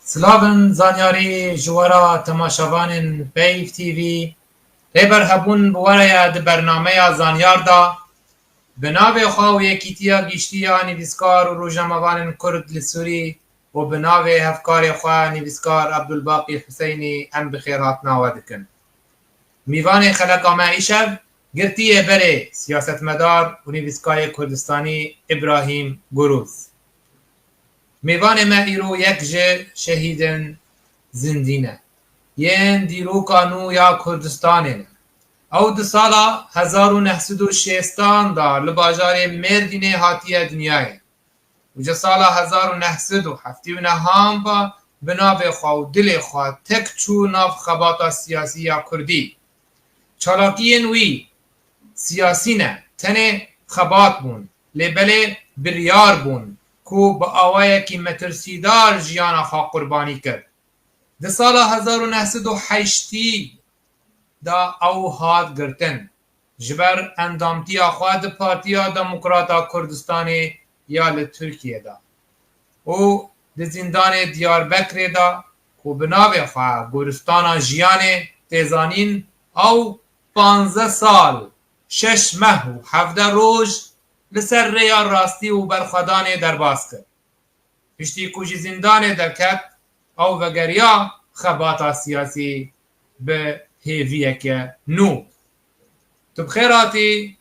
سلاوین زانیاری جوارا تماشاوان پیف تیوی ریبر هبون بواره د برنامه زانیار دا بناوی خواه و یکیتیا گیشتیا نویسکار و روژنامه‌وان کرد لسوری و بناوی هفکار خواه نویسکار عبدالباقی حسینی ام بخیر هاتنا و دکن. میوان خلق معیشب گرتی بره سیاستمدار و نویسکار کردستانی ابراهیم گروز. میوان ما ایرو یک جه شهیدن زندینه. ین دیروکانو یا کردستانه. او د سالا 1960 دا لباجار مردینه هاتیه دنیای. و جه سالا 1979 با بناو خواه و دل خواه تک چو ناف خباتا سیاسی یا کردی. چالاکی نوی سیاسی نه تنه خبات بون لبله بریار بون کو با آوائه کی مترسیدار جیانا خواه قربانی کرد. ده سالا 1908 دا او هات گرتن جبر اندامتی خواه ده پارتیا دموکراتا کردستانی یا لترکیه دا او ده زندان دیار بکر دا کو بناو خواه گورستانا جیان تیزانین او 15 سال 6 ماه و 17 روز لسر ریا راستی و برخدان درباز کرد پشتی کوچی زندان درکت او وگریا خباتا سیاسی به هیویه که نو تو بخیراتی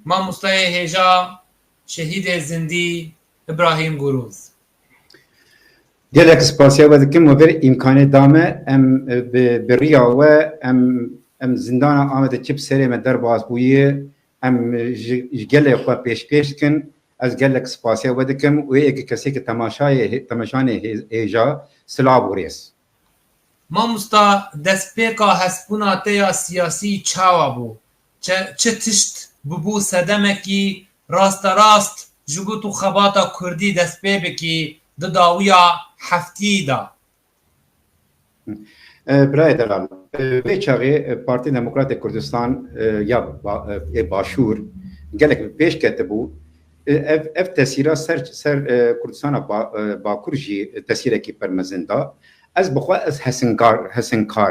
ما مصطفی هیجا شهید زندی ابراهیم گروز gelek spasiya vedikim ve bir imkanı dame em beriya ve em zindana Ahmet çip sereme derbas buyi em gelek xwe pêşkêşkin ez gelek spasiya vedikim ve ek kesek temaşanê hêja silav bûrês. Mamosta destpêka hespûna te ya siyasî çawa bû çi tişt bibû sedemekî rasterast ji bo tu xebata Kurdî destpê bikî di dawiya heftî da. Birayê delal vê çaxê Partî Demokratîk Kurdistan ya Başûr gelek pêş ketibû ev tesîra ser Kurdistana Bakur jî tesîrekî permezin da ez bixwe ez hesinkar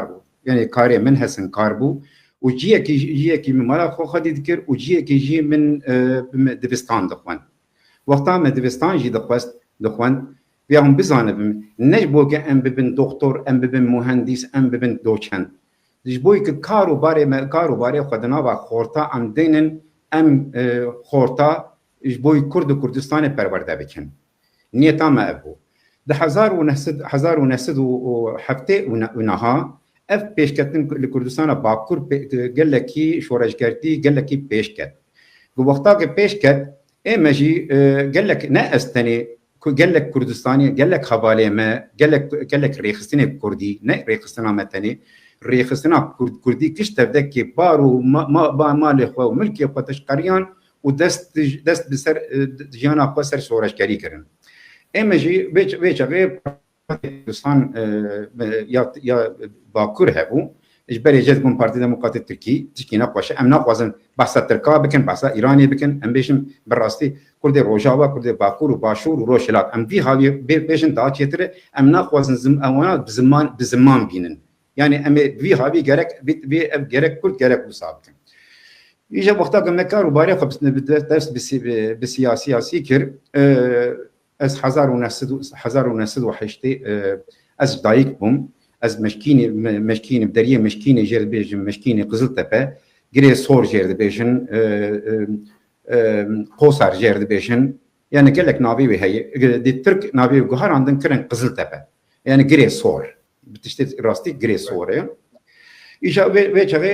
bû yani karê min hesinkar bû û ciyekî min mala xwe xwedî dikir û ciyekî jî min divistan dixwend wexta me divistan jî dixwend vê hûn bizanibin ne ji bo ke em bibin doktor em bibin mühendîs em bibin doçent ji bo ku karûbarê xwe di nava xorta em dênin em xorta ji bo Kurd û Kurdistanê perwerde bikin niyeta me ev bû di 1970 ev pêşketin li Kurdistana Bakur gelekî şoreşgertî gelekî pêşket bi wexta ku pêşket ê me jî gelek ne ez tenê gelek Kurdistanî gelek hevalê me gelek rêxistinê Kurdî ne rêxistina me tenê rêxistina Kurdî kiş tevdekê bar û malê xwe û milkê xwe teşqeriyan û dest bi ser jiyana xwe ser şoreşgerî kirin ême jî vê çaxê Kurdistan ya Bakur hebû ji berê jê dibûn Partî Demokratîk Tirkî nexweşe em naxwazin behsa Tirka bikin behsa Îranê bikin em bêjin bi rastî Kurdê Rojava Kurdê Bakur û Başûr û Rojhilat em vî haviyê bêjin daha çêtir em naxwazin ewana bi ziman bînin yani em ê vî havî gerek vê ev gerek Kurd gerek Wisa bikin îja wexta ku me karûbarê xwe dest bi siyasî kir ez 1908 ez dayîk bûm ez meşkînî deriyê meşkînê jê dibêjin meşkînê Qiziltepe girê sor jê dibêjin Qosar jê dibêjin yani gelek navê wê heye di Tirk navê guherandin kirin Qiziltepe yani girê sor bi tiştê rastî girê sor e îja vê çaxê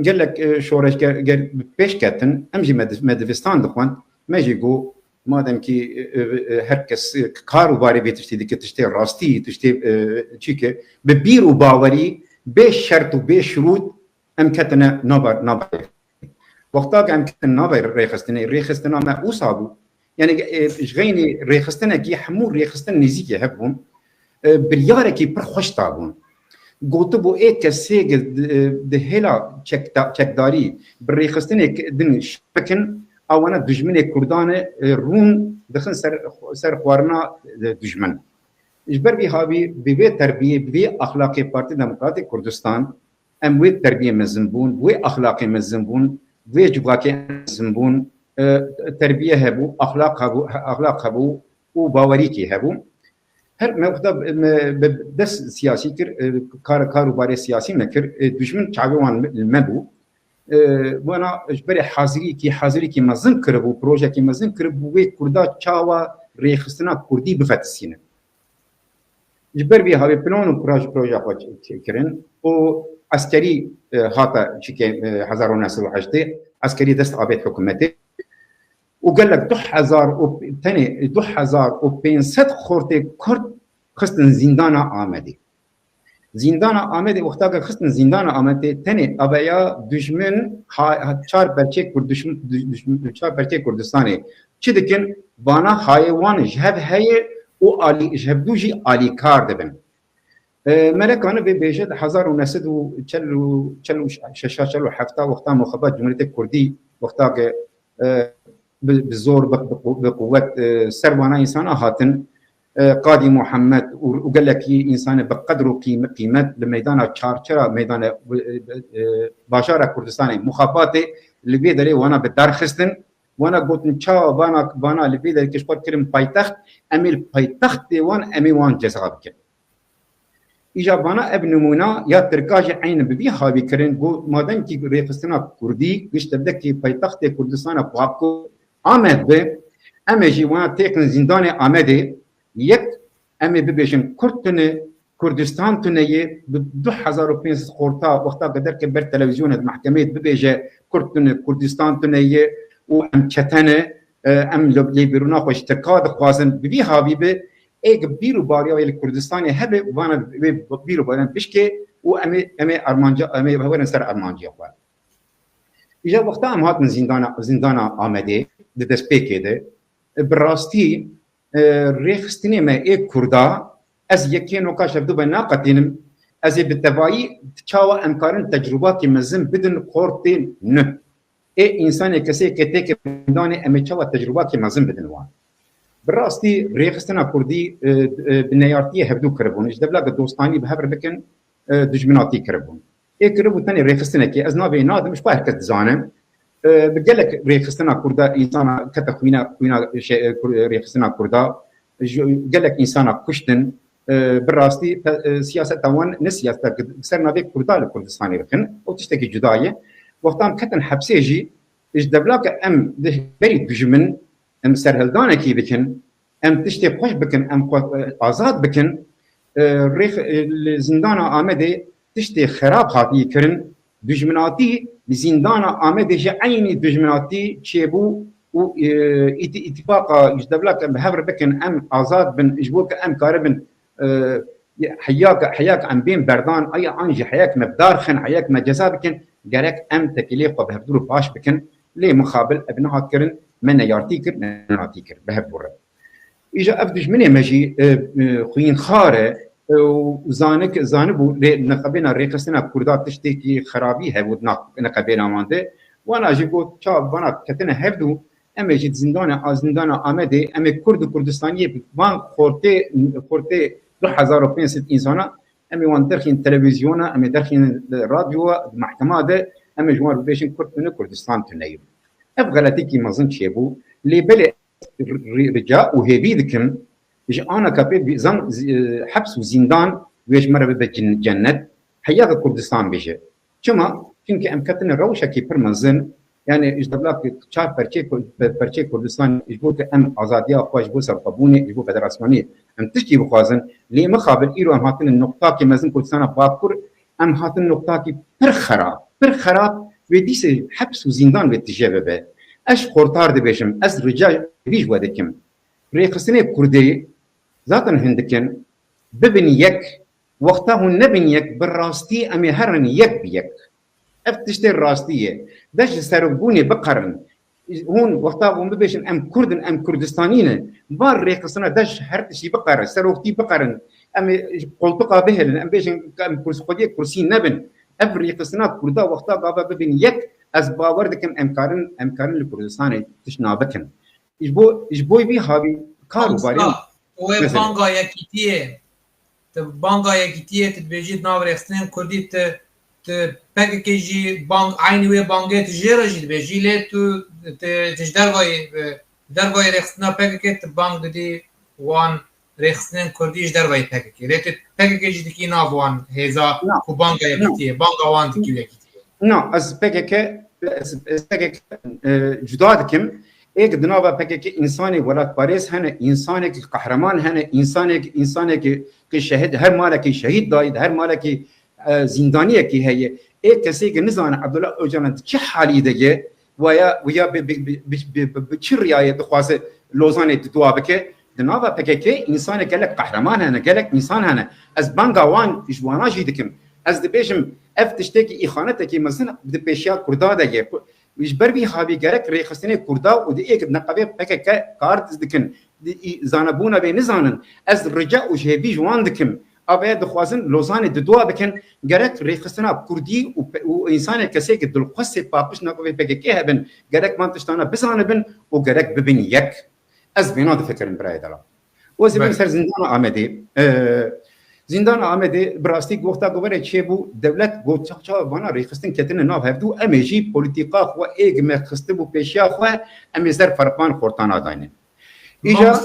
gelek şoreşger pêş ketin em jî me divistan dixwend me jî got madem ki herkes karûbarê vê tiştê dike tiştê rastî tiştê çîke bi bîr û bawerî bê şert û bê şirût em ketine nava wexta ku em ketin nava rêxistina me wisa bû yani ji xeynî rêxistinekî hemû rêxistin nêzîkê hebûn biryarekî pir xweş dabûn gotibû ê kesê di hêla çekdarî bi rêxistinê din bikin اوانا دجمن کردان رون دخن سر خوارنا دجمن اجبر بي هاوی بوی تربیه بوی اخلاقی پارتی دموکراتیک کردستان ام وی تربیه مزنبون وی اخلاقی مزنبون وی جواکی مزنبون تربیه هبو اخلاق هبو و باوری کی هبو هر موقع دست سیاسی کر کاروبار سیاسی مکر دشمن چاوان المبو وانا اجبر حاضری کی مزن کربو پروژه کی مزن کربو وی کردا چاوا ریخستنا کردی بفتسینه جبر بي هاوي بلان و بروجا خود كرن و عسكري هاتا شكي 1908 عسكري دست عبيد حكومتي وقال لك 2500 خورتي كرد خستن زندانا آمدي زندانا آمدي وقتا خستن زندانا آمدي تاني أبايا دشمن چار برچه كردستاني چه دكن بانا حيوان جهب هاي و علی جهبدو جی علی کار دبن ملکانه به بیشتر 1946 وقتا مخابرات جمهوریت کردی وقتا که بزور بقوت سروانه انسان هاتن قاضي محمد وقال لك انسان بقدر قيمه لميدان چارچرا ميدان باشار كردستان مخابرات اللي بيدري وانا بدار خستن وانا قلت نشاو بانا اللي بيدري كشبار كريم بايتخت اميل بايتخت وان امي وان جزابك اجا بانا ابن نمونه يا تركاج عين ببي هاوي كرين قو مادام كي ريفستنا كردي قشت بدك بايتخت كردستان بابكو آمد به امي جي وانا تيكن زندان آمده یک امي ببيشن كردستان تنيه ب 2500 خورتا وقتا قدر كبر تلفزيون المحكمه ببيجه كردستان تنيه وام چتنه ام لیبرونا خوش تکاد خوازن بی هاوی به ایک بیرو باریا ویل کردستان هبه وانا بیرو بارن بشکه و امی ارمانجا امی هورن سر ارمانجا خو اجا وقتا ام هات زندان آمده د دسپیکه ده براستی ریخستنی ما ایک کردا از یکی نوکاش بدو بناقتینم از بالتوایی تشاوا امکارن تجربات مزن بدن قرتين نه ای انسان کسی که تک میدان امیچا و تجربه که مزن بدن وان براستی ریخستنا کردی بنیارتی هفدو کربون اجدا بلا دوستانی به هبر بکن دجمناتی کربون ای کربو تانی ریخستنا که از نابه نادمش با هرکت زانم بقلك ريخستنا كردا انسان كتخوينا ريخستنا كردا قالك انسان كشتن بالراستي سياسه توان نسياسه سرنا بك كردا الكردستاني بكن او تشتكي جدايه وقتام كتن حبسيجي اجدبلاك ام بري دجمن ام سرهلدانا كي بكن ام تشتي خوش بكن ام ازاد بكن ريخ الزندانا آمده تشتي خراب خاطي كرن دجمناتي زندانا آمده جا عيني دجمناتي تشيبو و اتفاق اجدبلاك بهبر بكن ام ازاد بن اجبوك ام كاربن حياك ام بين بردان اي انجي حياك مبدارخن حياك مجزا بكن جارك ام تكليف بهبدور باش بكن لي مقابل ابنها كرن من يارتيكر من يارتيكر بهبور اجا افدج مني مجي خوين خاره وزانبو نقبنا ريقسنا كردات تشتكي خرابي هبود نقبنا مانده وانا اجيبو تشاب وانا كتنا هبدو اما جيت زندانا آمده اما كردستانيه وان خورتي 2500 انسانا اما وان درخين تلفزيون اما درخين راديو محكمه ده اما جوار بيشن كردستان تنيب ابغلتي كي مازن شيبو لي بلي رجاء وهبيدكم اجي انا كابي بزن حبس وزندان ويش مره بجنت حياه كردستان بيجي كما çünkü امكتن الروشه كي برمزن يعني اجدبلاك چار پرچه كردستان اجبو که ام آزادیا خوش بو سرقبوني اجبو فدراسيوني ام تشكي بخوازن لي مخابل ايرو ام هاتن النقطه كي مزن كردستان باكر ام هاتن النقطه كي پر خراب وديس حبس وزندان بتجابه اش خورتار دبيشم از رجال بيج ودكم ريقسني كردي ذاتن هندكن ببن يك وقتها نبن يك بالراستي ام هرن يك بيك افتشتي الراستيه داش سرقوني بقرن هون وقتها هم ببيشن ام كردن ام كردستانيين بار ريقسنا داش هرتشي بقر سروقتي بقرن ام قلتقا بهلن ام بيشن ام كرسي كرسي نبن اف ريقسنا كردا وقتها بابا ببن يك از باوردكم امكارن لكردستان تشنابكن اجبو بي هابي كارو بارين بانگا یکیتیه بانگا یکیتیه تبیجید ناو رخصتن کردی پکه جی بانگ عینی و بانگت جیره جید بیجی لی تو دروای رخصتنا پکه بانگ دادی وان رخصتن کردیش دروای پکه لی پکه جی دکی ناو وان هزا کو بانگا یکیتیه بانگا وان دکی یکیتیه نه از پکه جدا دکم ایک دنابا پکه انسانی ولات پاریس هنه انسانی که قهرمان هنه انسانی که شهید هر مالا که شهید داید هر مالا که زندانیه که هیه ایک کسی که نزانه عبدالله اوجلان چه حالی دیگه ویا به چه ریایت خواسته لوزانه دوا بکه دنابا پکه انسانی که لک قهرمان هنه گلک انسان هنه از بانگاوان جوانا جیدکم از دبیشم افتشته که ایخانته که مثلا بده پیشیا کردا دیگه ویش بروی خابی گرک ریخستنی کردا و دی ایک نقابه پکه کارت دکن زانبونا به نزانن از رجاء و جهبی جوان دکم اوه دخوازن لوزان دوا بکن گرک ریخستنا کردی و انسان کسی که دلقص پاپش نقابه پکه هبن گرک منتشتانا بزانبن و گرک ببین یک از بیناد فکرن برای دلا و زبان سر زندان آمده زندان آمده براستی گفته گوره چه بو دولت گفت چه وانا ریخستن کتن ناف هفدو امیجی پولیتیکا خو ایگ مخسته بو پیشیا خو امیزر فرقان خورتانا داینه ایجا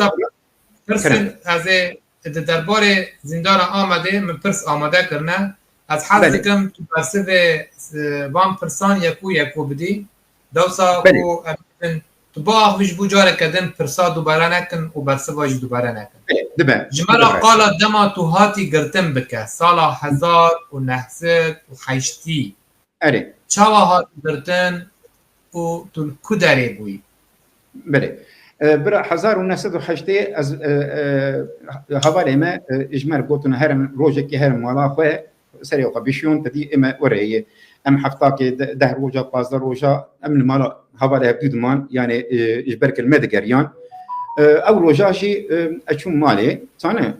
پرسن از دربار زندان آمده من پرس آماده کرنه از حال کم تو پرسه وان پرسان یکو بدی دوسا کو تو با آخوش بو جاره کدن پرسا دوباره نکن و برسه واج دوباره نکن جمالا قالا دما تو هاتی گرتن بکه سالا 1908 اره چاوا هاتی گرتن و تو کدره بوی بله برا 1908 از حوالی ما اجمال گوتن هرم روزه که هرم والا خواه سری و قبیشون تدی اما ورهیه ام حفتا که 10 روزه 15 روزه ام مالا حوالی هبدو دمان یعنی اجبر کلمه دگریان او روزاشی اچون مالی تانه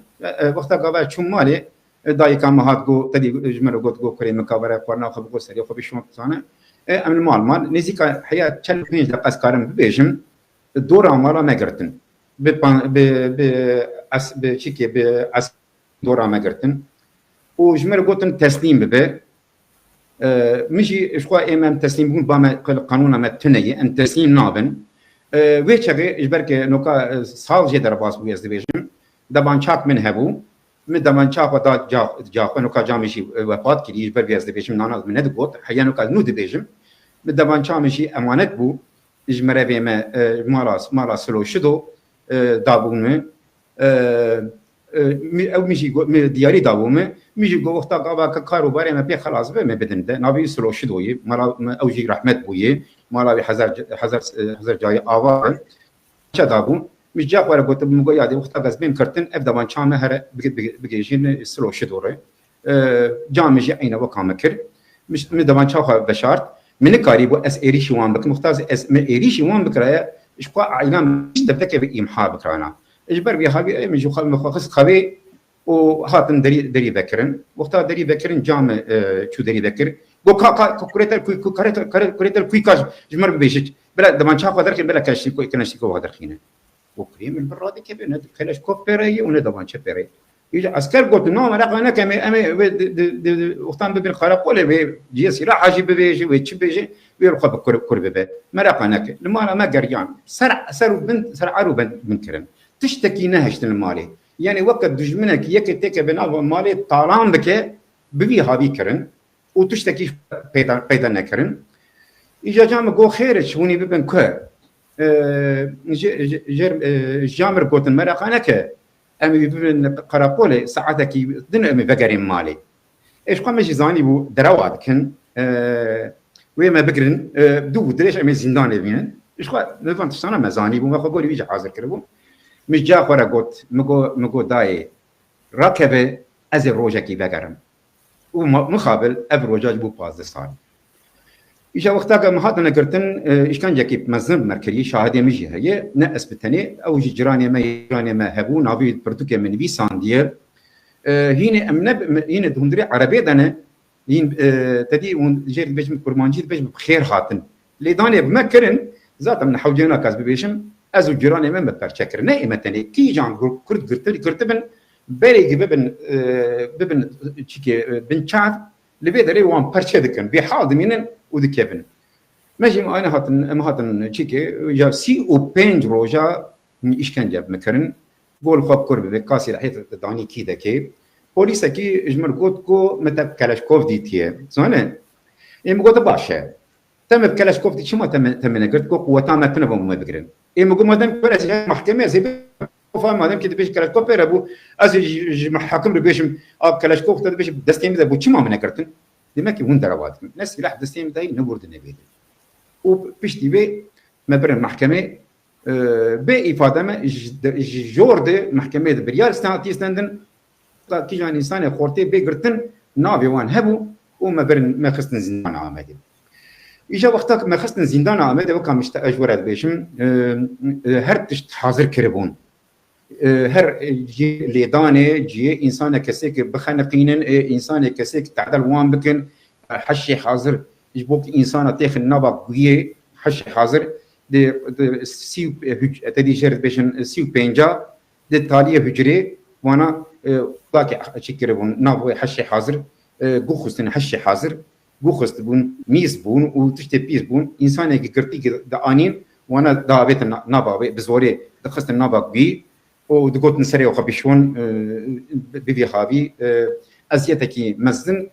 وقتا قابل اچون مالی دایی کام هات گو تدی اجمال گوت گو کری مکاوره قرنا خب گو سری و قبیشون تانه ام مال نزیک حیات 45 دقیقه از کارم ببیشم دور آمالا نگرتن به چی که به از دور آمالا نگرتن و جمر گوتن تسلیم ببه میشی اشخوا ایمم تسلیم بون با قانون ما تنیه ان تسلیم نابن و چه اجبر که نوکا سال جدر باز بوی از دیویشن دبان چاک من هبو من دبان چاک و داد جا نوکا جامشی وفات کردی اجبر بی از دیویشن ناناز من ندگوت حیا نوکا نو دیویشن من دبان چامشی امانت بو اجمره بيما مالا سلو شدو دابومه او میجی دیاری دابومه میجی گفتا قابا کارو باره ما بی خلاص به بدن ده نابی سلو شدوی مالا اوجی رحمت بویه مالا بی هزار جای آوار چه دابوم میج جا قواره گفت مگو یادی وقتا گز بیم کرتن افدوان چامه هر بگیجین سلو شدوره جامجی عینه و کامکر مش مدوان چاخه بشارت من قريب اس ايريشي وان بك مختاز اس من ايريشي وان بكره اشقا عيلان تبتك بإمحاء بكرانا اجبر بي هابي من جو خص خبي وهاتن دري بكرن وقتا دري بكرن جام شو دري بكر جو كوريتر كوريتر كاج جمر بيشج بلا دمان شاخ درك بلا كاش كو كنشي كو درخينه وكريم البرادي كبير خلاص كوبيري وندوان شبيري يجي عسكر قلت نو مرقنا كم وقتان ببين خرق ولا بيجي سيرا حاجي بيجي ويتشبيجي ويرقب كربه مرقنا لما ما قريان سر بنت سر عرو بنت كرم تشتكي نهشت المالي يعني وقت دجمنك يك تك بنا مالي طالان بك ببي هابي كرن وتشتكي بيدا نكرن اجا جام جو خير شوني ببن كو جامر قلت مرقنا أمي ببن قراقولة ساعتك دن أمي بقرين مالي إيش قام جزاني بو دروات كن ويما بقرن دو دريش أمي زندان بينن إيش قام نفهم تشتنا مزاني بو ما خبولي بيجي حاضر كربو مش جا خورا قط مقو داي ركبه از روجا كي بقرن ومقابل أف روجا بو 15 سال إيش وقتها مهاتنا كرتن إيش كان جاكي مزنب مركري شاهدة مجي هي نقص بتني أو جيراني ما هبو نابي برتوكي من بي ساندير هنا أمنب هنا دهندري عربي دنا هين تدي جير بيجم كرمانجي بيجم بخير خاتن لداني بمكرن ذات من حوجينا كاز بيشم از جیران من بپرچکر نه ایمتنی کی جان کرد گرتبن بری ببن چیکه بن چاد لبی داری وان پرچه دکن بی حال دمینن و دکبن ماشي انا هاتن چیکه یا 35 روزا işkence مكرن قول خب كرب بكاسي رحيت داني كيدا كي بوليسا كي اجمر قلت كو متى كلاشكوف ديتيه زين ام قلت باشا تم كلاشكوف دي شو ما تم قلت كو قوه ما تنبهم ما بقرن ام قلت ما دام كرس محكمه زي فاهم ما دام كده بيش كلاشكوف بيربو از محاكم بيش كلاشكوف ده بيش دستيم ده بو شو ما نكرتن دماكي هون دروات ناس سلاح دستيم ده نبرد نبيد وبيشتي بي ما برن محكمه بإفادة ما جورد محكمة بريال ستاندن كي جان إنسان خورتي بيقرتن نابي وان هبو وما برن ما خصنا زندان عامدي إجا وقتك ما خصنا زندان عامدي وكان مشت أجورات بيشم هر تشت حاضر كربون هر جي ليداني جي إنسان كسيك بخنقينن إنسان كسيك تعدل وان بكن حشي حاضر يجبوك إنسان تاخذ نابا قوية حشي حاضر de siv tedi jert beşin siv penca de taliye hücre wana baki çikire bun nabo haşi hazır guxustin haşi hazır guxust bun mis bun u tişte pis bun insana gırti da anin wana davet naba bizori de xustin naba bi o de gotn seri o xabişon bi xavi aziyeteki mezdin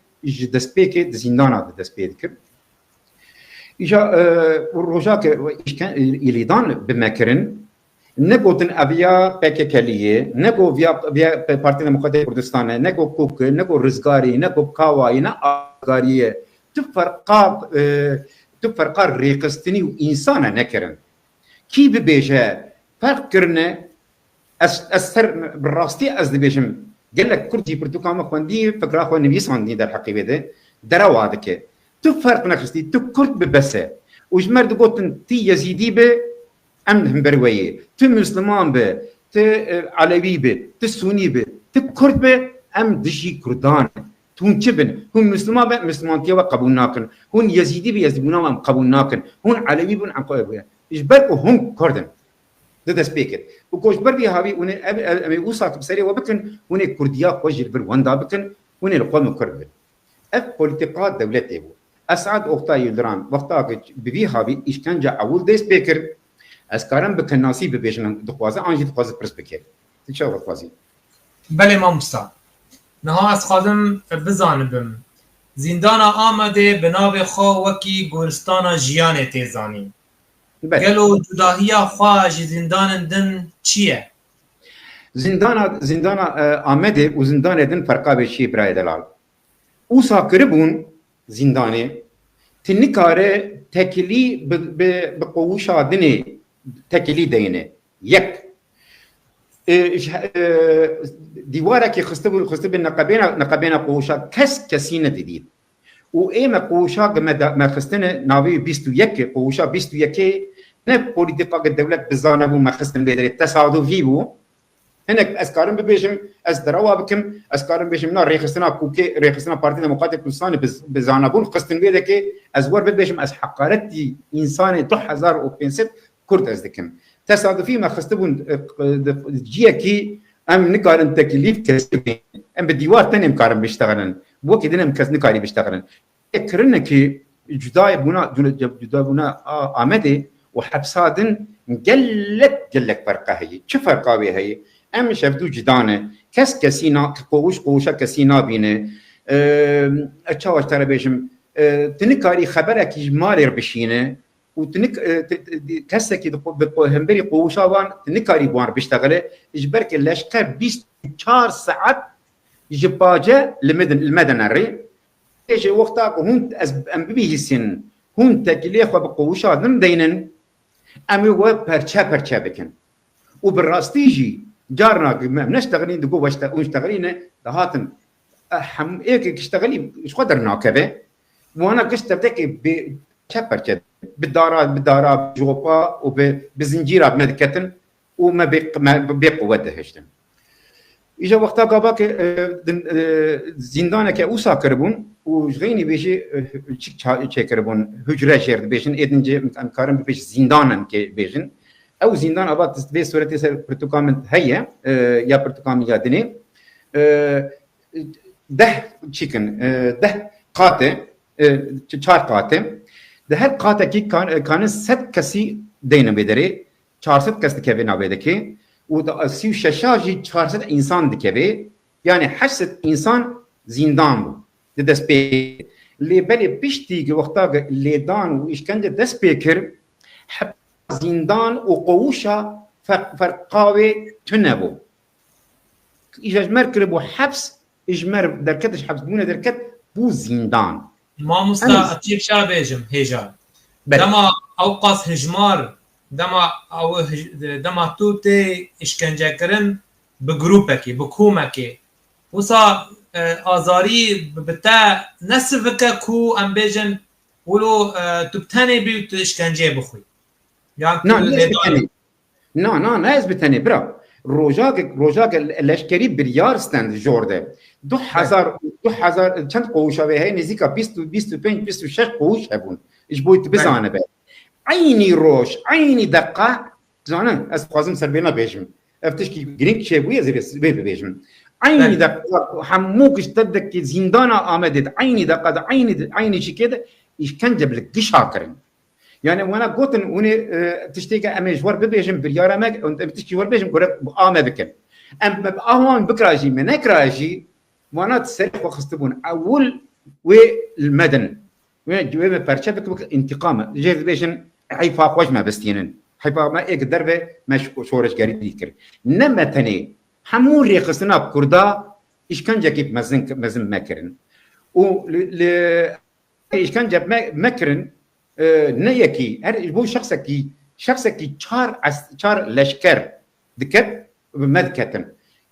despeke de zindana de despeke إجا الرجاء إليدان بمكرن نقو تن أبيا بككلية نقو فيا بارتي ديمقراطية كردستان نقو كوك نقو رزقاري نقو كاواي نا أغارية تفرقا ريقستني وإنسانا نكرن كي ببيجا فرق كرنا أثر بالراستي أزد بيجم قال لك كردي برتقام خواندي فكرة خواني بيساندي در حقيبة ده دروادك تفرق نخستي تكرت ببسه وجمرد قوتن تي يزيدي به امنهم برويه تي مسلمان به تي علوي به تي سني به تي كرد به ام دشي كردان تون چبن هم مسلمان به مسلمان تي قبول ناكن هون يزيدي به يزيدون ام قبول ناكن هون علوي بن عن قبول اجبركو هم كردن ده سبيكر وكوش بردي هابي ون ام وصاك بسري وبكن ون كرديا خوجل برواندا بكن ون القوم كرد اف بوليتيقات دولتي اسعد اختي يدران وقتاك ببي هابي اشكنجه اول ديس بيكر اسكارن بكناسي ببيجن دخوازه انجي دخوازه برسبكر ان شاء الله خوازي بله مامستا نها از خادم بزانبم زندان آمده بناو خو وکی گلستان جیان تیزانی گلو جداهیا خواه زندان دن چیه؟ زندان آمده و زندان دن فرقا بشی برای دلال او ساکربون زندانه تنکاره تکلی به قوش آدنه تکلی دینه یک دیواره که خسته به نقبین قوشا کسی ندید و ایم قوشا ما خستن ناوی 21 قوشا 21 نه پولیتیکا دولت بزانه بو ما خستن بیدره تصادفی بو هناك اسكارن ببيشم از دروا بكم اسكارن بيشم نا ريخستنا كوكي ريخستنا بارتي ديمقراطية كردستان بزانابون خستن بيدكي از ور ببيشم از حقارتي انسان 2500 كرد از دكم تصادفي ما خستبون جيكي ام نكارن تكليف كسبين ام بديوار تاني مكارن بيشتغلن بوكي دينا مكز نكاري بيشتغلن اكرنا كي جداي بونا آمده وحبسادن قلك فرقه هي شو فرقه هي ام شفتو جدانه كسينا قوشا كسينا بينه اتشاوش ترى بيشم تنكاري خبرك مالر بشينه وتنك كسكي همبري قوشا وان تنكاري بوان بيشتغله اجبرك اللشكر 24 ساعات جباجه المدن الري ايش وقتها هون ام بيه السن هون تكليخ بقوشا نم دينن امي هو برشا بكن وبالراستيجي جارنا نشتغلين دقوا واشتغلين هاتن حم ايك اشتغلي ايش قدرنا كذا وانا قشت بتكي برشا بالدارات جوبا وبزنجيرات مدكتن وما بقوه دهشتن اجا وقتها قاباك زندانك اوسا كربون وجغيني بيجي تشيك كربون هجره شير بيجن ادنجي امكارن بيش زندانن كي بيجن او زندان اباد في صورتي سر برتقامنت هي يا برتقام يا دني ده تشيكن ده قاطع چار قاطع ده هر قاطع کی کان 100 کسی دینه بدره 400 کس دکه نابده که و 36 جی 400 انسان دکه yani 800 انسان زندان بود دست پی لی بلی پشتی که وقتا لیدان و اشکنجه دست پیکر حب زندان و قوشا فرقاوه تنبو اجمر کربو حبس اجمر درکتش حبس بونه درکت بو زندان ما مستا اتشيك شابيجم هجار دما اوقاس هجمار دما توتي اشكنجه كرن بجروبكي بكومكي وصا آزاری بتا نصفك كو ام بيجن ولو تبتني بي اشكنجه بخوي يعني نه بتني برا روجاك لشکری بریار ستند جورده 2000 چند قوشا به نزدیکا 20 25 26 قوش هبون ايش بويت بزانه به عيني روش عيني دقه زانه از قازم سربينا بيجم افتشكي جرينك شيبويه زي بيجم عيني دقه حموك اشتدك زندانا امدت عيني دقه عيني شي كده ايش كان جاب لك شاكرين يعني وانا قلت وني تشتيك امجور ببيجم بريارة ماك وانت بتشتي ور بيجم قرب آمه بكن ام بأهوان بكراجي منك راجي وانا تسرح وخستبون اول والمدن وين برشا بك انتقامه جيت بيجن حيفا وجمه بستينن حيفا ما يقدر به مش شورش قريب يذكر نما تاني حمور يقصنا كردا ايش كان جاكيب مزن مكرن و ايش كان جاب مكرن نيكي هر بو شخصكي چار لشکر دكت بمدكتن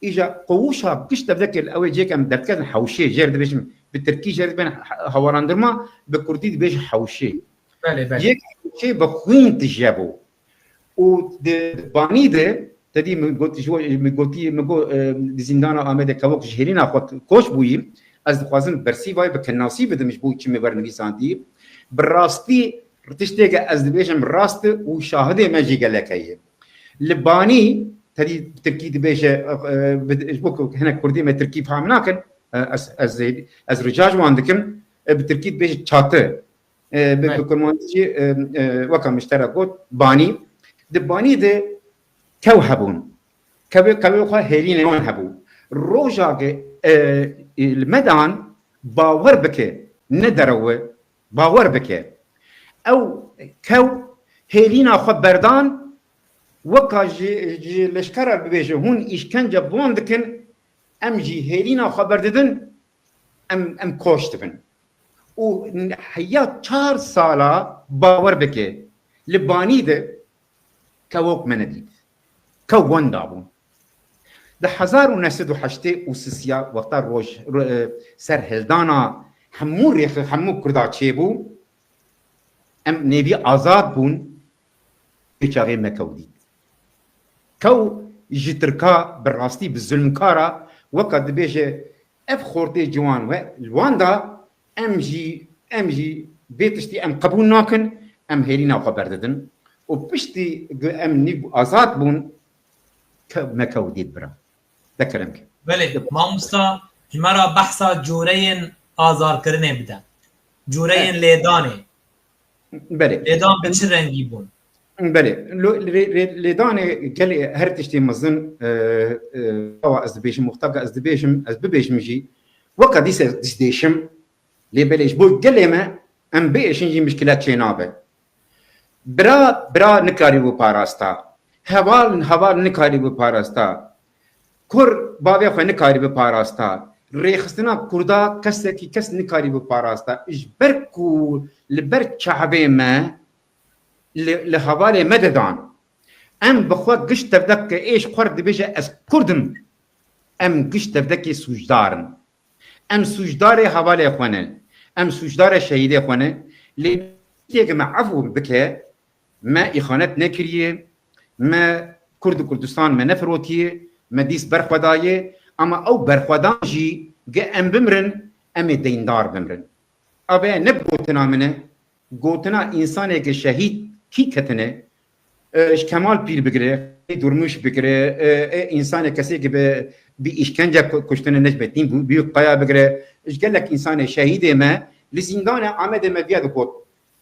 اجا قوشها بكش تذكر الاول جيك ام دركت حوشي جرد بيش بالتركي جرد بين هوراندرما بكردي بيش حوشي بله جيك شيء بخوين تجابو و باني ده تدي مقولتي زندانا آمده كوك جهرينا خود كوش بوي از خوازن برسي واي بكناسي بده مش بوي چمي برنويساندي براستي تشتيك از دبيشم راست وشاهده ما جي قالكيه لباني تدي تركي دبيش بوك هنا كردي ما تركي فهمناكن از رجاج واندكم بتركي دبيش چاته بكرمانتي وكا مشترك باني دباني ده كوهبون كوي هيرين وين هبو روجاك المدان باور بك ندروه باور بك او كو هيلينا خبردان وكا جي لشكرا ببيجه هون اشكنجه بوندكن ام جي هيلينا خبر ددن ام كوشتبن و حيات 4 سالا باور بك لباني ده كوك منديد كو وندابون ده 1908 وسسيا وقتا روج سر هلدانا همو ريخ همو كردا چيبو ام نبي آزاد بون بيچاغي مكودي كو جتركا بالراستي بالظلم كارا وقد بيجي اف خورتي جوان والواندا ام جي بيتشتي ام قبول ناكن ام هيرينا خبر ددن وبشتي ام نبي آزاد بون مكودي برا ذكرنك بله ما مستا جمرا بحثا جورين آزار کرنه بده جورين لیدانه بله لیدان به چه رنگی بون بله لیدان کلی هر تشتی مزن از دبیشم مختاق از ببیشم جی وقت دیشم لی بلش بو کلی ما ام بیشن جی مشکلات چه نابه برا نکاری بو پاراستا هوال نکاری بو پاراستا کور باوی خو نکاری بو پاراستا ریخستنا کردا کس نکاری بو پاراستا اجبر کو لبر شعبه ما لهوالي مددان ام بخوات قشت بدك ايش قرد بيجا از كردم ام قشت بدك سوجدارن ام سوجداري هوالي اخوانا ام سوجداري شهيدي اخوانا اللي تيجي مع عفو بك ما اخوانات نكريه ما كردستان ما نفروتيه ما ديس برخودايه اما او برخودان جي جا ام بمرن ام ديندار بمرن ابا نبغوتنا منه قوتنا انسان که شهید کی کتنه کمال پیر بگیره دورموش بگیره انسان کسی که به اشکنجه کشتن نجبتین بی قیا بگیره اش گلک انسان شهید ما لزندان عمد ما بیاد بود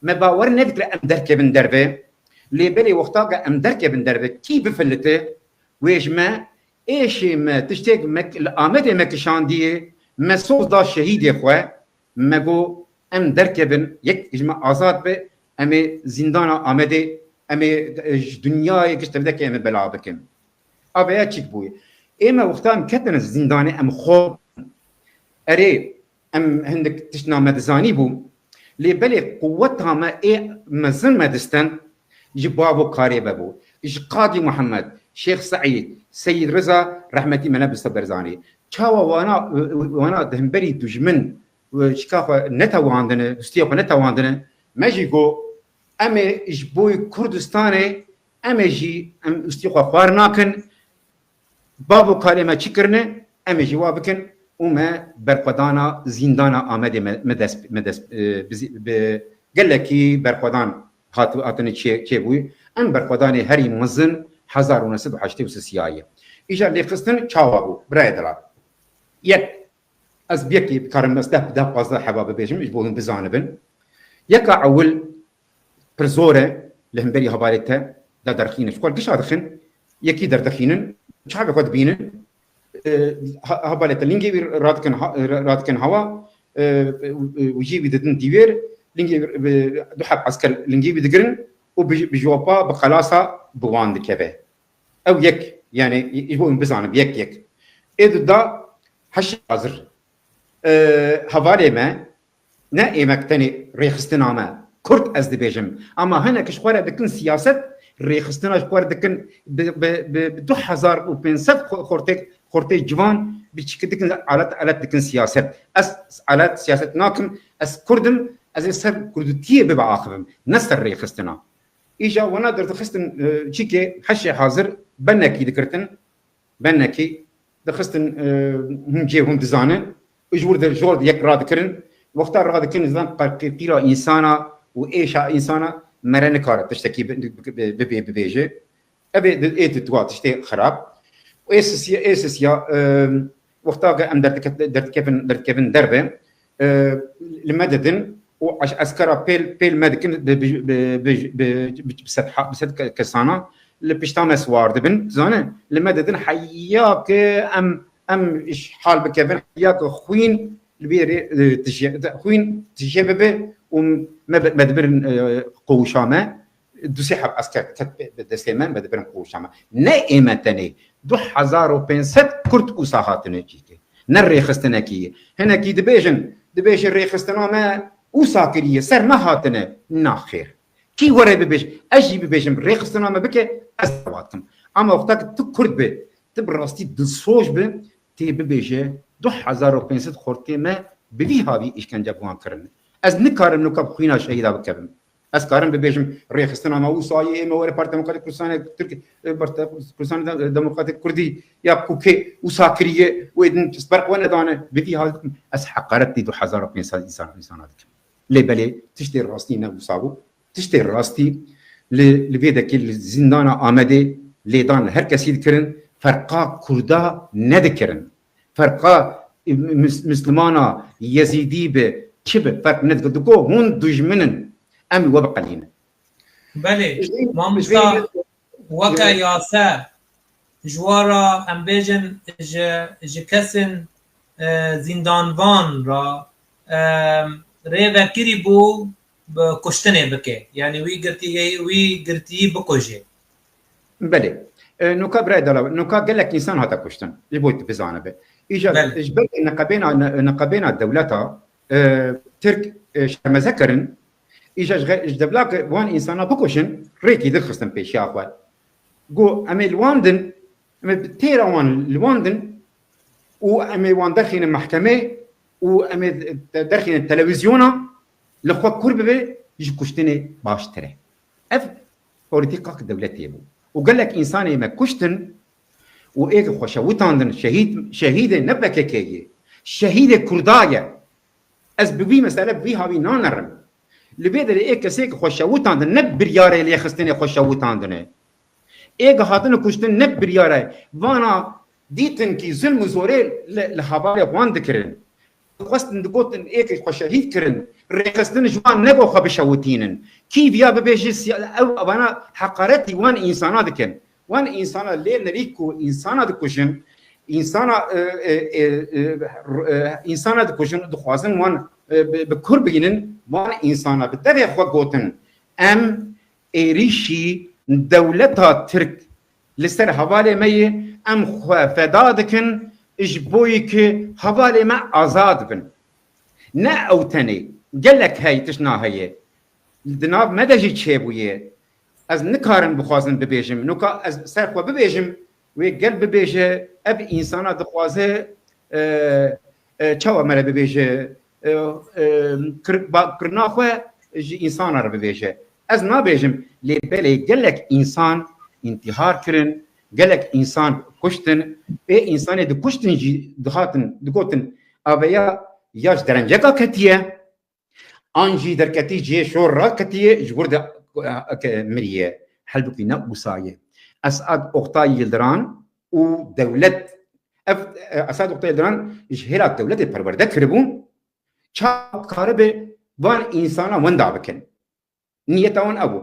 ما باور نفكر ام دركب دربه لي بالي وقتا ام دركب دربه كي بفلته ويش ما ايش ما تشتاق مك الامد مكشاندي ما صوت دا شهيد يا اخوه ما جو ام دركب يك اجماع ازاد به ام زندان امده ام دنيا كشتبدك ام بلا بكم ابا تشيك بوي اما وقتا ام كتن زندان ام خو اري ام عندك تشنا مدزاني بو لي بالي قوتها ما ايه مزن ما دستن جبابو كاري بابو ايش قاضي محمد شيخ سعيد سيد رضا رحمتي منابس برزاني تشاوا وانا دهمبري دجمن وشكافه نتواندنا استيقظ نتواندنا ماجيكو اما جبوي كردستاني اما جي ام استيقظ خوارناكن بابو كاري ما تشكرنا اما جوابكن وما برقدانا زندانا آمده مدس قال لك برقدان هاتني شيء بوي ام برقداني هري مزن 1986 اجا لي قسطن تشاوابو برايدلا يك از بيكي بكارم ده قصده حباب بيجم يجبوهم بزانبن يكا اول برزوره لهم بري هبالته دا درخين شكون كش دخن يكي در دخينن شحال قد بينن هبالته لينجي راتكن هوا ويجيب ددن ديوير لينجي دوحب عسكر لينجي بدقرن وبجوابا بخلاصه بواند كبه او يك يعني يجبون بزان بيك اذا دا حش حاضر هوالي ما نائمك تاني ريخستنا ما كرت از دبيجم اما هنا كشخوره دكن سياسه ريخستنا شخوره دكن ب 2500 خورتي جوان بتشكدكن على دكن سياسه اس على سياسه ناكم اس كردم از سر كردتيه ببعاقبم نسر ريخستنا اجا وانا درت خستن تشيكي حشي حاضر بنكي ذكرتن بنكي دخستن هم جيهم دزانن اجور در جور يك رادكرن وقتها رادكرن زان قيرا انسانا وايشا انسانا مرن كار تشتكي ببيجي ابي ايت توا تشتي خراب اساسيا وقتها ام درت كيفن دربه لمددن وعش اسكرا بيل مدكن بسد كسانا لبشتام اسوار دبن زانه لمددن حياك ام ايش حال بكبن حياك خوين البيري خوين تجيبه ومدبرن قوشامه دوسحب اسكر دسليمان مدبرن قوشامه نائمه تاني 2500 كرت وساحاتنا كيكي نري خستناكي هنا كي دبيجن ريخستنا ما وساكريه سر ما هاتنا ناخير كي ورا ببيش اجي ببيجم ريخستنا ما بك اسواتكم اما وقتك تكرد به تبراستي دسوج به تي ببيجه 2500 خورتي ما ببي هاوي اشكنجه بوان كرن از نكارم نكب خوينا شهيدا بكبم از كارم ببيجم ريخستنا ما وصاي ما ورا بارت ديمقراطيك كردستان تركي كردستان ديمقراطيك كردي يا كوكي وساكريه وين تسبرق وانا دانه ببي هاوي از حقرتي 2500 انسانات لي بالي تشتري راستينا وصابو تشتري راستي لبيدك الزندان آمده ليدان هر كسي ذكرن فرقا كردا ندكرن فرقا مسلمانا يزيدي بكب فرق ندكو هون دجمنن امي وبقلين بله مامستا وكا ياسا جوارا امبيجن جكسن زندانوان را ريفكري بو بكشتنه بكي يعني وي قرتي بكوجي بله نوكا برادلا نوكا قال لك انسان هذا كشتن يبوت بزانه به اجا اجبر نقبينا دولتها ترك مذكرن اجا جدبلاك وان انسان بكوشن ريكي دخستن بيش يا اخوان جو امي لواندن تيرا وان لواندن وامي وان داخل المحكمه وامي داخل التلفزيون لخوا كربه يجي كشتني باشتري اف بوليتيكا دولتي بو وقال لك انسان ما كشتن وايك خوشا وتاندن شهيد نبككيه شهيد كردايه از ببي مساله بي هاوي نانرم لبيد ايك سيك خوشا وتاندن نبريار اللي خستني خوشا وتاندن ایگ هاتن کشتن نب بریاره وانا دیتن کی ظلم زوره لحبار وان دکرن خواستن دگوتن ایگ خوشهید کرن ریخستن جوان نبو خبشوتینن کی بیا ببیجی او وانا حقارتی وان انسانا دکن وان انسانا لی نریکو انسانا دکشن انسانا دکشن دخوازن وان بکر بگینن وان انسانا بدبی خوا گوتن ام ایریشی دولتا ترک لسر حوالی می ام خوا فدا دکن اجبوی که حوالی ما آزاد بن نه اوتنی گلک هی تشنا هیه دناب مدجی چه بویه از نکارن بخوازن ببیجم نوکا از سرخوا ببیجم و گل ببیجه اب انسانا دخوازه چاو مره ببیجه کرنا خواه انسانا رو ببیجه از نابیجم لی بلی گلک انسان انتحار کرن گلک انسان کشتن ای انسانی دو کشتن جی دخاتن دگوتن اویا یاش درنجه کا کتیه آنجی در کتی جی شور را کتیه جبور دا مریه حلبو کی نقصایه اسعد اقتای یلدران و دولت اسعد اقتای یلدران جهلا دولت پرورده کربون چا کاربه وان انسانا وندا بکن نیتاون ابو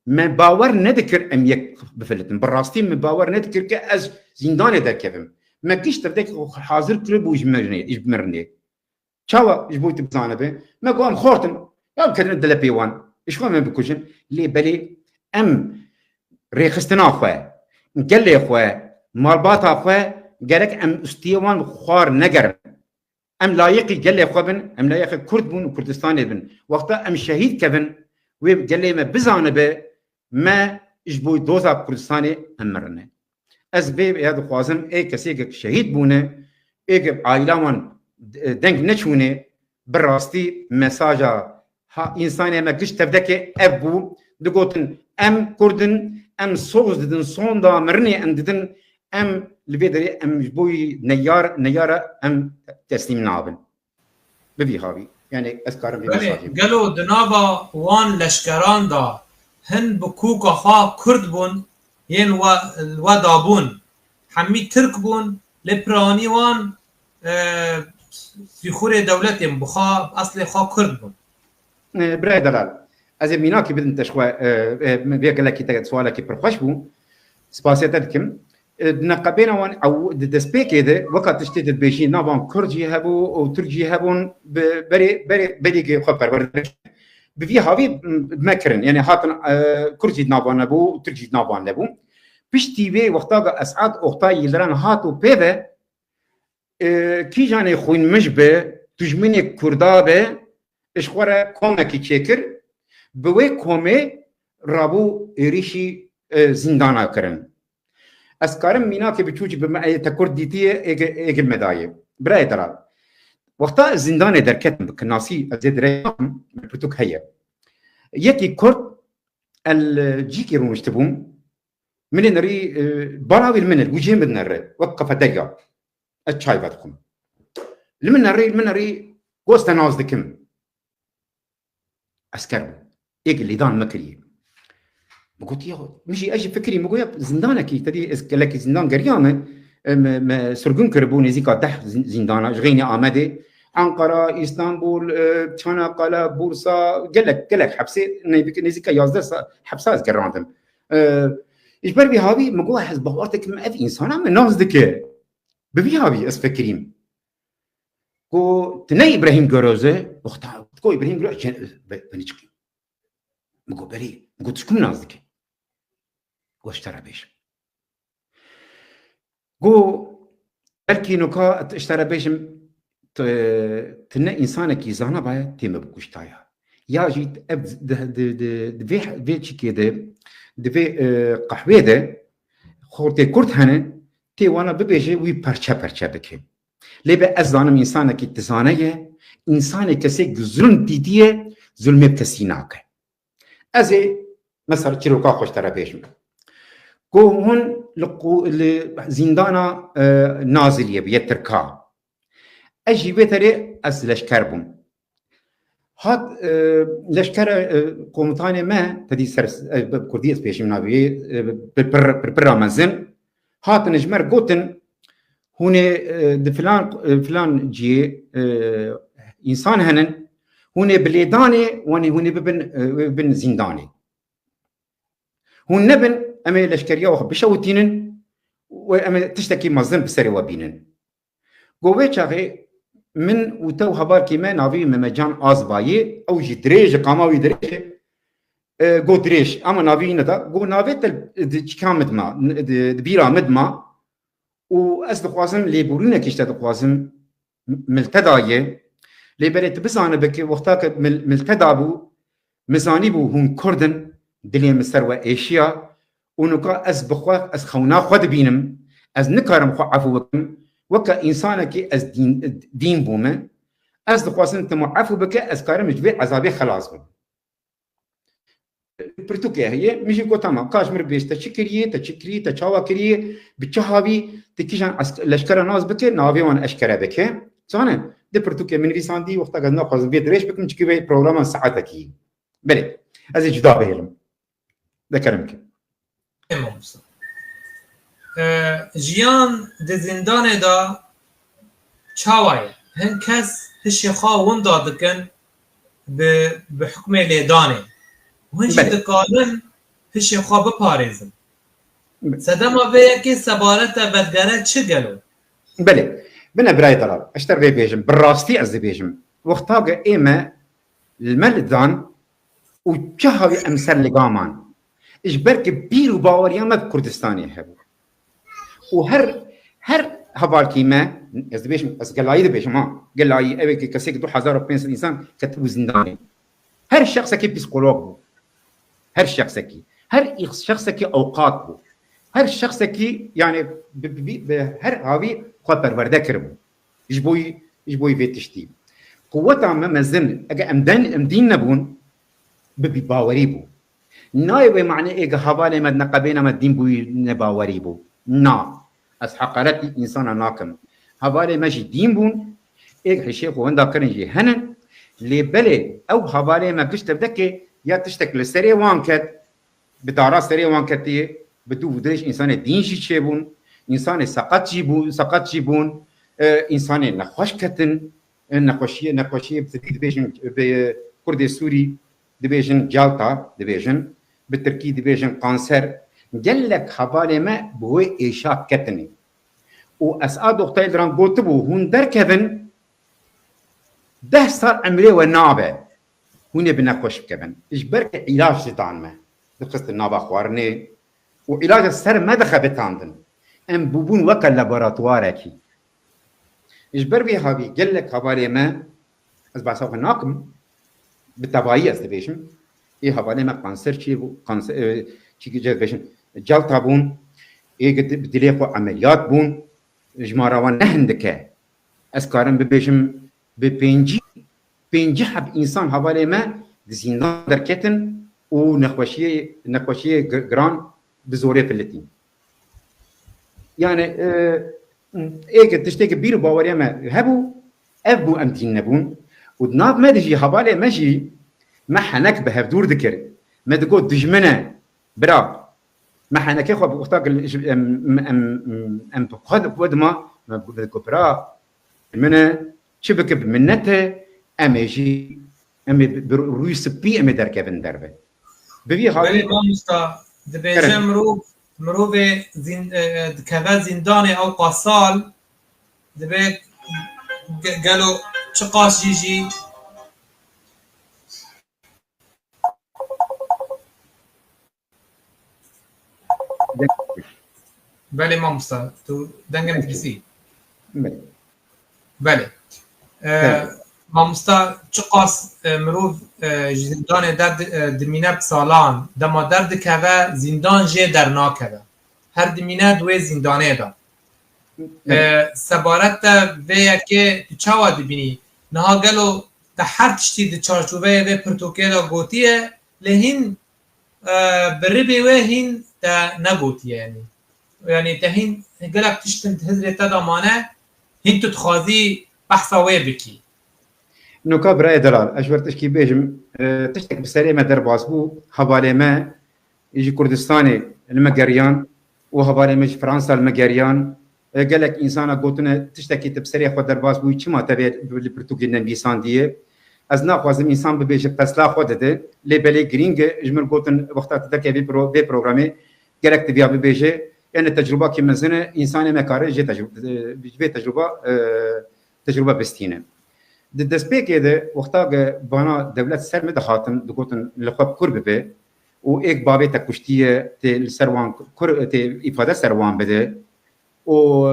ما باور ندكر ام يك بفلتن بالراستي ما باور ندكر كاز زندان دركبم ما كيش تبدك حاضر كرب ويجمرني شاوا جبوت بزانبه ما قام خورتن يا كدن دلبي وان ايش ما بكوشن لي بلي ام ريخستنا اخوا قال لي اخوا مرباط اخوا قالك ام استيوان خوار نجر ام لايقي قال لي اخوا بن ام لايقي كرد بن وكردستاني بن وقتها ام شهيد كبن وقال لي ما بزانبه ما اجبوي دوزا كردستاني امرنا از بي هذا خوازم اي كسي شهيد بونه اي عائلان دنگ نچونه براستي مساجا ها انسان ما كش تبدك ابو دغوتن ام كردن ام صوز ددن صوندا مرني انددن ام لبيدري ام اجبوي نيار ام تسليم نابن ببي هاوي يعني اسكارم بمساجي قالوا دنابا وان لشكران دا هن بكوكا خا كرد بون ين و دابون حمي ترك بون لبراني وان في خوري دولتهم بخا اصلي خا كرد بون براي دلال از ميناكي بدن تشوا بيقول لك سؤالك برخوش بو سباسيتكم نقبينا وان او دسبيك هذا وقت تشتت بيشي نابان كردجي هبو او تركي هبون بري خبر بفي هاوي مكرن يعني هاتن كردجي نابان ابو تركي نابان لبو بيشتي بي وقتا اسعد اوقتا يلران هاتو بيده كي جاني خوين مجبه تجمني كردابه اشخوره كومكي تشكر بوي كومي رابو ريشي زندانا كرن اسكارم مينا كي بتشوج بما تكرد ديتيه ايج المدايه براي ترى وقتا زندان دركت كناسي زيد ريام بتوك هيا يكي كرد الجيكي روشتبوم من نري براوي من الوجه من نري وقف دقا الشاي بدكم من نري قوست ناز دكم اسكر ايج اللي دان مكري قلت يا مشي اجي فكري مقول زندانك تدي لك زندان قريانه سرقون كربوني زيكا دح زندانه غيني آمده انقره اسطنبول چاناقله بورصه قالك حبسي نزيكا 11 حبسه از قراندم اجبر بي هابي مقول حزب باورتك ما في انسان عم ناز دك ببي هابي اس فكريم كو تني ابراهيم جروزه وقتها كو ابراهيم جروزه بنيشكي مقول بري مقول شكون ناز دك واشترى بيش قو بلكي نوكا اشترى بيش تنا انسانك يزانا بايا تيم بكشتايا يا جيت اب دفي كده دفي قحوه ده خورتي كرت هنه تي وانا ببيجي وي برشا بكي لبه ازانم انسانك تزانيه انسانك كسي ظلم ديديه ظلم بكسيناك ازي مثلا تشيروكا خوشترى بيش كو هون زندانا نازلية بيتركا اجي بيتري اسلش كربون هات لشکر قومتان ما تدي سر كردي سبيشي منابي بر مزن هات نجمر قوتن هون فلان جي انسان هنن هون بليداني واني هون ببن زنداني هون نبن اما لشكريا بشوتينن واما تشتكي مزن بسري وبينن قوه شاغي من وتو هبار كيما نافي ممجان ازباي او جي دريج قاماوي دريج قو دريج اما نافي نتا قو نافي كامد ما دبيرا مدما واس دخوازم لي بورينا كيشتا دخوازم ملتدايه لي بلت بزانه بك وقتاك ملتدابو مزاني بو هون كردن دلي مستر ايشيا ونكا اس بخوا اس خونا خود بينم از نكرم خو عفوكم وكا انسانك از دين بومه از دخوازم تم عفو بك از كارم جبي عذابي خلاص بو برتوكي هي مش قلت تمام كاشمير بيش تشكري تشاوا كري بتشهاوي تكيشان لشكر ناس بك نافي وان اشكره بك صانه دي برتوكي من ريسان دي وقت قد ناخذ بيت ريش بكم تشكي بروجرام ساعتك بلي از جدا بهلم ذكرمك جيان د زندان دا چاوای هن کس هشخا ون دادکن به حکم لیدانه وهنش دكارن هش خواب بپاريزم سدما بيكي سبارتا بدگره چه گلو بله بنا براي طلب اشتر بي بيجم بالراستي از بيجم وقتاق ايما الملدان وجهوي امسر لقامان اجبرك بيرو باوريا ما بكردستاني هبو وهر هبالكي ما از بيجم از قلاي بيجم ما قلاي اوي كسيك 2500 انسان كتبوا زنداني هر شخص كي بسيكولوج هر شخصكي هر شخصكي اوقات بو هر شخصكي يعني هر هاوي خو پرورده کربو يجبوي في تشتي قوتها ما مزن اجا امدين نبون ببي باوري بو نايب معنى ايجا حوالي مد نقبينا مدين بو نباوري بو نا از حقارت انسان ناكم حوالي ماشي دين بون ايجا الشيخ وندا كرنجي هنن لي بلي او حوالي ما كشت بدك يا تشتكل سري وانكت بدارا سري وانكتي بدو ودريش انسان دين شي تشيبون انسان سقط جيبون انسان نخوش كتن نقوشي بتركي دبيجن بكردي سوري دبيجن جالتا دبيجن بالتركي دبيجن قانسر قال لك حوالي ما بوي ايشا كتني واسعاد وقتي دران قوتبو هون دركبن ده صار عمري ونابه هون بنقوش بكبن اجبرك علاج جدان ما دقست النابه خوارني وعلاج السر ما دخبت عندن ام بوبون وكا لابوراتواركي اجبر بي هابي قال لك حوالي ما از باسوق ناكم بالتبعية استبيشم ايه حوالي ما قانسر شيبو قانسر شيكي جاد بيشم جالتا بون ايه قد بدليقو عمليات بون جماراوان نهندكه اسكارن ببيشم بينجي حب انسان حوالي ما زيندان دركتن ونقوشيه جران بزوري فلتين يعني ايه تشتكي بيرو باوريا ما هبو ابو امتين نبون ودناب ما دجي حوالي ماشي ما حنك بهفدور ذكر ما تقول دجمنا برا ما حنك يا خو وقتاك ام بخد ودما ما بقول برا منا شبك بمنته امجي ام رويس بي ام دركبن دربه ببي هاي مامستا دبيجه مرو به كذا زنداني او قصال دبي قالوا شقاش يجي بله مامستا تو دنگم ترسي بله مامستا چقاس مروف زندان درد دمینه بسالان دما درد که زندان جه در ناکده هر دمینه دوی زندانه دا سبارت دا ویه که چاوا دبینی نها گلو دا هر تشتی دا چارچوبه وی پرتوکه دا گوتیه لهین بربی وی هین دا نگوتیه یعنی تا هین گلک تشتن هزرتا دا مانه هین تو تخوازی بحثا وی بکی نوكا براي دلال اشورتش كي بيجم تشتك بسرية ما درباس بو هبالي ما يجي كردستاني المجريان وهبالي مش فرنسا المجريان قال لك انسان قلتنا تشتكي تبسرية خود درباس بو كما تبي البرتغال نبيسان دي از ناخوازم انسان ببيجي بسلا خودته لي بلي جرينج جمل قلتن وقتها تذكر بي بروغرامي قال لك تبيها ببيجي يعني التجربه كيما زنه انسان ما كاري جي تجربه بستينه دسبيك هذا وقتها بانا دولة سر مدخاتن دقوتن لخب كرب به وإيك بابي تكشتية السروان كر إفادة سروان بده و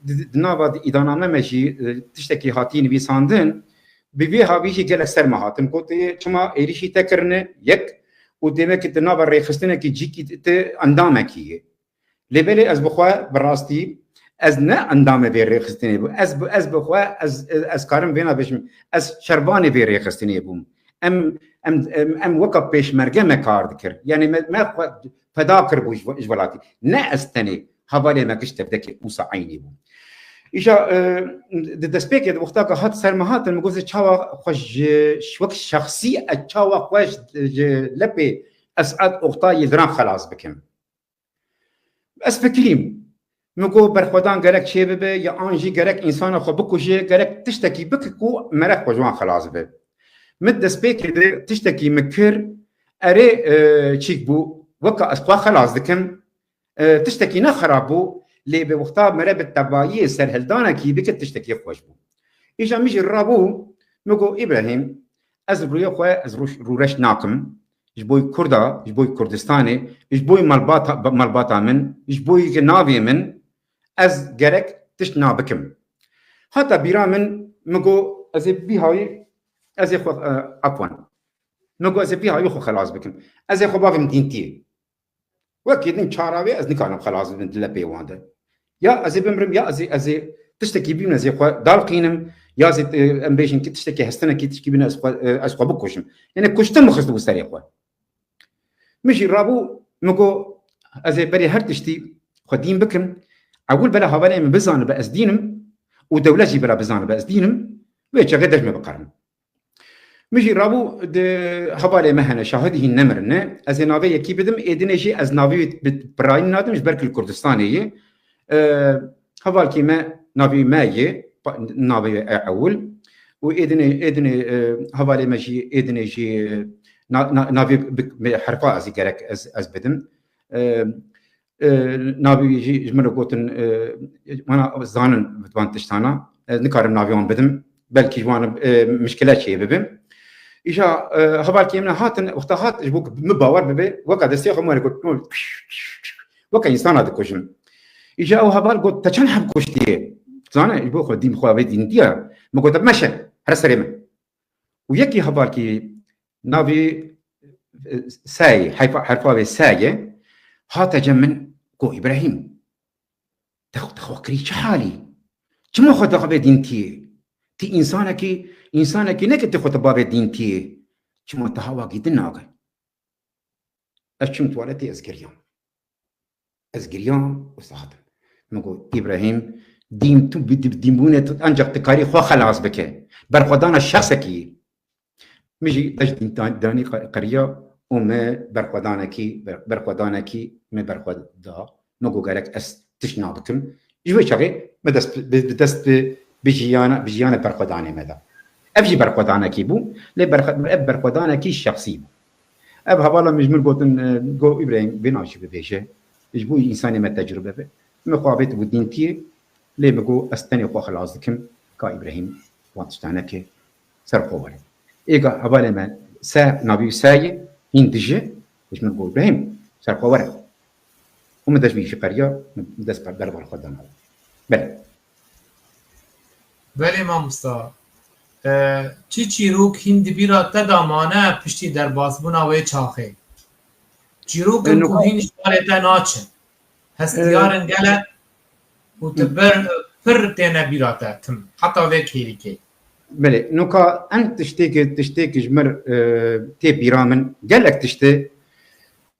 دنابا إدانا ماشي تشتكي هاتين بيساندن ببيها بيجي جل سر مهاتن كوتي شما إيريشي تكرنه يك ودمك دنابا ريخستنه كي جيكي أندامكيه لبلي از بخوا براستي از نه اندامه بيري خستني بو از بخوا از كارم بينا بيش از شرباني بيري خستني بوم ام وقف بيش مرجع ما كار ذكر يعني ما فداكر بو جولاتي نا استني حوالي ما كشت بدك وسع عيني بوم اجا دسبيك وقتها هات سرمهات المجوز تشاوا خوش شوك شخصي تشاوا خوش لبي اسعد اخطا يدران خلاص بكم اس فكريم مگو برخودان گرک چه ببه یا آنجی گرک انسان خو بکشه گرک تشتکی بکو مرک وجوان خلاص به مد سبيك تشتكي مكر اري تشيك بو وكا اسقوا خلاص دكم تشتكي نخربو لي بوقتا مرب التبايي سرهلدانا كي بك تشتكي خوش بو اجا ميجي الرابو مگو ابراهيم از روي خو از رورش ناكم جبوي كردا جبوي كردستاني جبوي مالباتا من جبوي نافي من از جرك تشنا بكم حتى بيرا من مگو از بيهاي از خو عفوا مگو از بيهاي خو خلاص بكم از خو بافم دينتي واكيد نشاراوي از نكانم خلاص بنت لبي وانده يا از بمرم يا از تشتكي بينا زي خو دالقينم يا زي امبيشن كي تشتكي هستنا كي تشكي بينا از خو بكوشم يعني كشتم خصو سري خو مشي رابو مگو از بري هرتشتي خدين بكم اقول بلا هوالي من بزان باس دينم ودولتي بلا بزان باس دينم ويش غدش ما بقرن مشي رابو هوالي مهنا شاهده النمرنا از ناوي كي بدم ادنجي از ناوي براين نادم برك الكردستانيه هوال كيما ناوي ماي ناوي اول وادني هوالي ماشي ادنجي ناوي حرفا از كرك از بدم ناوي يجي جمله قوتن وانا زانن بتوانتشتانا نكارم ناويون بدم بلكي وانا مشكلات شي ببم اجا هبال كيمنا هاتن وقت هات جبوك مباور ببي وقع دستي خمر قلت وقع انسان هذا كوشن اجا او هبال قلت تشان حب كوشتي زانا جبوك دين خو بيت ديا ما قلت ماشي هرسريم ويكي هبال كي ناوي ساي حرفا ساي هات جمن كو ابراهيم تخو كريش حالي كما خد باب دينتي تي انسانك نك تخو باب دينتي كما تهوا قيدناك اشم توالتي ازغريان وصاحب مقول ابراهيم دين تو ديمونه انجق تكاري خو خلاص بك برخدان الشخصكي مجي تجد داني قريه وما برخدانكي ما برخدا نقول قالك اس تشنا بكم جوي شغي بدست بجيانا برخداني ماذا ابجي برخدانكي بو لي برخدانكي الشخصي اب هبالا مجمل قوتن جو ابراهيم بيناشي ببيشه جبوي انساني ما تجربه مقابله ودينتي لي بقو استني خو خلاص دكم كا ابراهيم وانتشتانك سرقوري ايغا هبالا ما سا نبي ساي يندجه ايش نقول ابراهيم سرقوري وما داش بيجي قريه داس بربر الخدام بله بله ما مستا چی روک هند بیرا تدامانه پشتی در باسبونا و چاخه چیروک کوهین شالتا ناچه هستیارن گله و تبر پر تینا بیراتا تم حتی و کهیریکه بله نوكا انت تشتيك جمر تي بيرامن قالك تشتي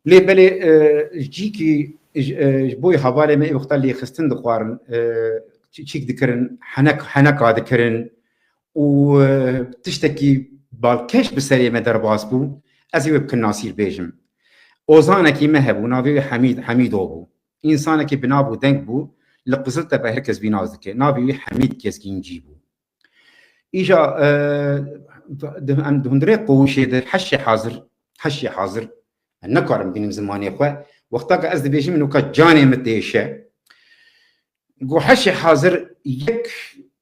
لي بلي جيكي جبوي حوالي ما وقت اللي خستن دخوارن تشيك ذكرن حنك ذكرن و تشتكي بالكش بسرية ما درباس بو أزي وبكن ناصير بيجم أوزانكي مهبو نابي حميد أبو إنسانكي بنابو دنك بو لقصلته بهركز بينازك نابي حميد كيسكين جيبو إيجا هندري قوشي حشي حاضر نكارم بين زماني أخوة وقتاك أزد بيجي منو كجاني متيشة قو حشي حاضر يك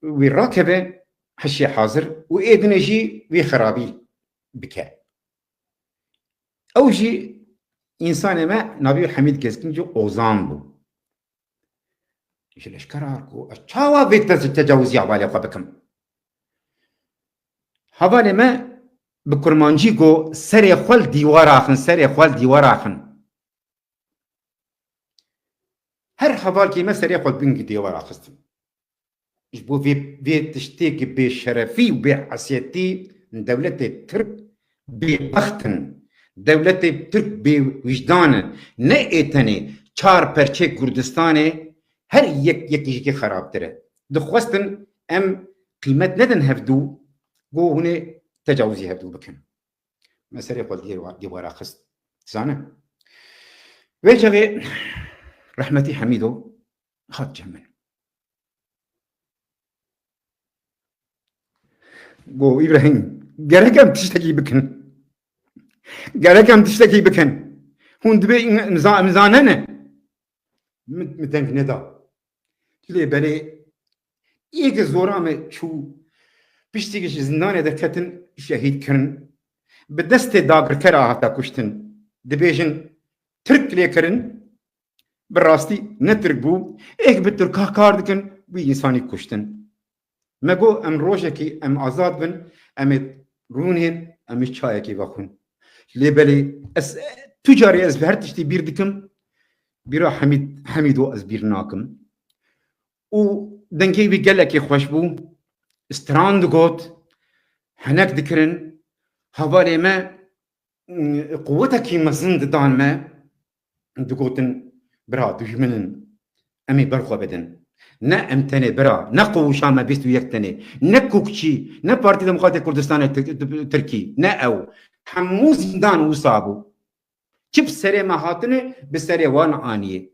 ويراكبه حشي حاضر وإيدن يجي ويخرابي بكا أو جي إنسان ما نبي حميد كيسكين جو أوزان بو إيش الأشكاركو أشتاوا بيت تجاوزي عبالي أخوة بكم هبالي ما بكرمانجي قو سري خوال ديوار آخن هر حبال كي ما سري خوال بنك ديوار آخستن إجبو في تشتيك بشرفي وبحسيتي دولة الترك ببختن دولة الترك بوجدان نئتني چار پرچه كردستاني هر يكي خراب تره دخوستن ام قيمت ندن هفدو قو هنا تجاوزي هبدو بكن مسألة قول ديوار آخست زانه ويجغي رحمتي حميدو خط جمن قو إبراهيم قرأكم تشتكي بكن هون دبي مزاننه متنك ندا ليه بالي إيك زورامي شو بيشتيجش زندانه دكتن شهيد كرن بدست داغر كرا هتا كشتن دبيجن ترك لي كرن براستي نترك بو ايك بتركا كاردكن بي انساني كشتن مگو ام روجكي ام آزاد بن ام رونين ام چايكي واخون ليبلي اس تجاري از بهرتشتي بيردكم بيرا حميدو از بيرناكم و دنكي بيقلكي خوش بو استراند قوت هناك ذكرن هبالي ما قوتك مزند دان ما دقوتن برا دجمنن امي برخو بدن نا امتني برا نا قوشا ما بيستو يكتني نا كوكشي نا بارتي ديمقراطية كردستان تركي نا او حمو زندان وصابو كيف سري ما هاتني بسري وان آنيه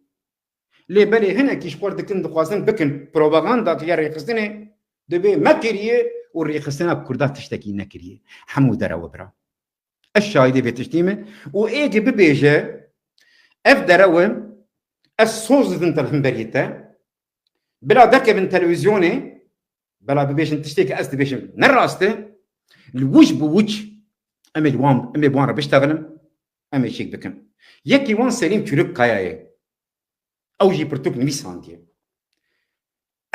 لي بالي هنا كيش قردكن دقوازن بكن بروباغاندا كي يريقصني دبي ما كريه والريخستنا كردات تشتكي نكريه حمو درا وبرا الشايدي بتشتيمه وايجي ببيجه اف دراوم الصوز انت الهمبريتا بلا دكه من تلفزيوني بلا ببيش تشتكي اس بيش نراسته الوجه بوجه امي بوان بيشتغلم امي شيك بكم يكي وان سليم تشرب قايا او جي برتوك نميساندي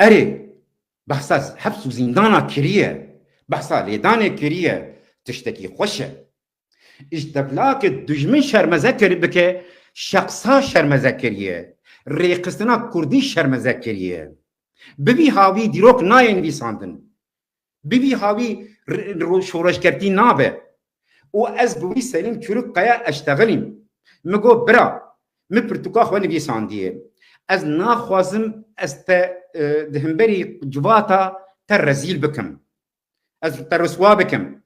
اري بحثا حبس وزندانا كريه بحثا ليدانه كريه تشتكي خوشه اجتبلاك دجمن شرمزكر بك شخصا شرمزكريه ريقستنا كردي شرمزكريه ببي هاوي ديروك ناين بيساندن ببي هاوي شورش كرتي نابه واز بوي سليم تشرك قيا اشتغلين مگو برا مبرتوكا خواني بيسانديه از ناخوازم است دهمبري جواتا ترزيل بكم از ترسوا بكم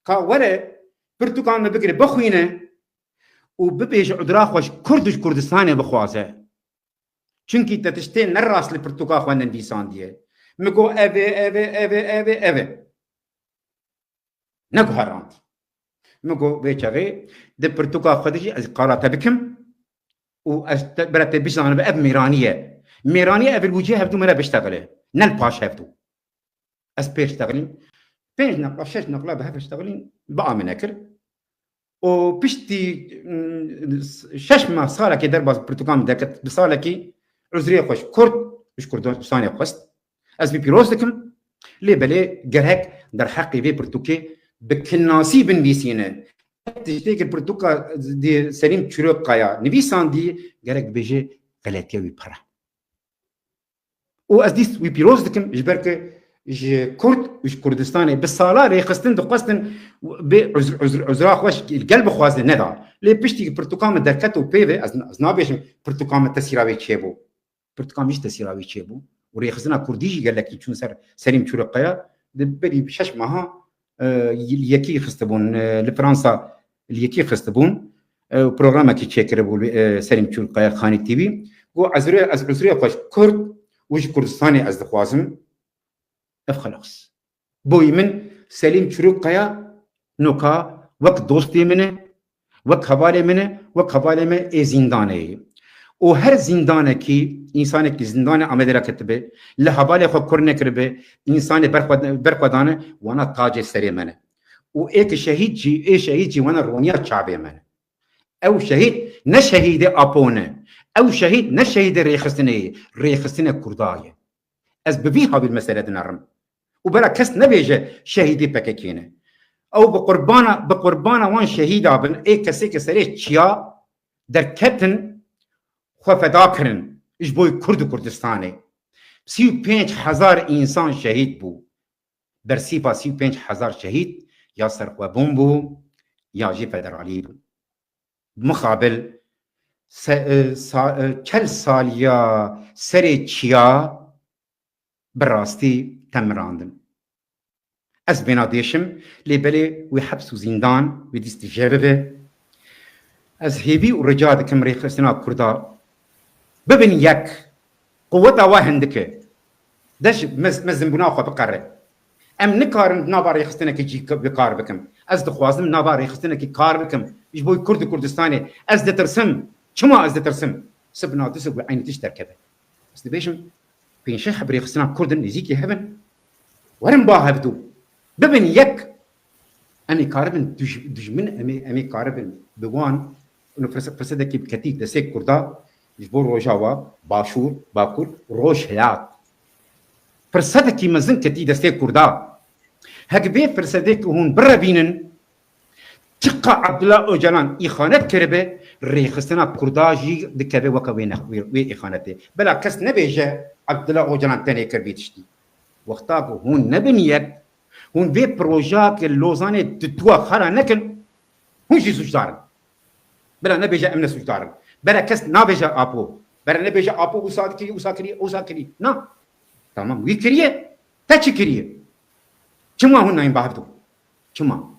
كا ولا برتقال ما بكري بخوينه وببيج عدرا خوش كردش كردستاني بخوازه چونكي تتشتين نراس لبرتقال خوانن بيسانديه مگو ابي نكو هرانت مگو بيچغي د برتقال خدجي از قارات بكم و برات بيشان باب ميرانيه ابي الوجه هبدو مره بيشتغله نل باش هبدو اس بيشتغلين بين نقله شش نقله بها بيشتغلين بقى منكر و بيشتي شش ما صار كي درباز برتقال دكت بصالكي عذريه خوش كرد مش كردستاني قصد اس بي بيروسكم لي بلي جرهك در حقي في برتوكي بكناسي بن بيسينه تشتيك البرتوكا دي سليم تشروق قايا نبيسان دي جرك بيجي غلطيه ويبرا و ازديس وي بيروز دكم جبرك كرد مش كردستاني بالصاله ريخستن دقستن عذرا خوش القلب خوازه ندا لي بيشتي برتوكا دركتو بيفي از نابيش برتوكا تسيراوي تشيبو برتوكا مش تسيراوي تشيبو وريخستنا كرديجي قال لك شنو سليم تشروق قايا بري 6 ماها اليكي خستبون لفرنسا اليكي خستبون بروغرام كي تشكر سليم تشولقاي خاني تي في جو عزريه باش كرد وش كردستاني از دخوازم اف خلاص بوي من سليم تشولقاي نوكا وقت دوستي منه وقت حواله منه وقت حواله من زندانه وهر زندانه کی انسان کی زندان آمده را کتبه لحواله خود کرنه کربه انسان برخودانه وانا تاج سری منه و ایک شهید جی وانا رونیا چابه منه او شهید نه شهید اپونه او شهید نه شهید ریخستنه کردایه از ببی ها بالمسألة نرم وبلا کس نبیجه شهیدی پککینه او بقربانا وان شهید آبن ای کسی که سریش چیا در کتن خو فدا کرن اش بوی کرد کردستانه 35,000 انسان شهید بو در 35,000 شهید یا سرخوابون بو یا جی فدرالی بو مقابل 40 سال یا سری چیا براستی تمراندن از بنا دیشم لیبلی وی حبس و زندان وی دیست جربه از هیوی و رجاء دکم ریخستنا کردا ببین یک قوت واهندکه دش مزن بنا خو بقره ام نکارن نابار ریخستنا کی جی بکار بکم از دخوازم نابار ریخستنا کی کار بکم اش بوی کرد کردستانی از دترسم چما از دترسم سبنا دسو عین تشتركبه بس بيشم بين شيخ بريخستنا كردن نزيكي هبن ورم با هبدو ببن يك امي كاربن دجمن امي كاربن بوان انه فسدك بكتيك دسيك كردا يجبور روجاوا باشور باكور روش هيات فرسدك مزن كتي دسيك كردا هك بي فرسدك هون بربينن تقع عبد الله اوجلان اخانت كربه ريخستنا كرداجي دكبه وكوين وي اخانته بلا كس نبيجه عبد الله اوجلان تاني كربيتشتي وقتاك هون نبنيت هون في بروجاك اللوزاني تتوا خلا نكن هون شي سجدار بلا نبيجه امن سجدار بلا كس نبيجه ابو بلا نبيجه ابو وساكري نا تمام ويكريه تاچكريه كما هون نايم باهدو كما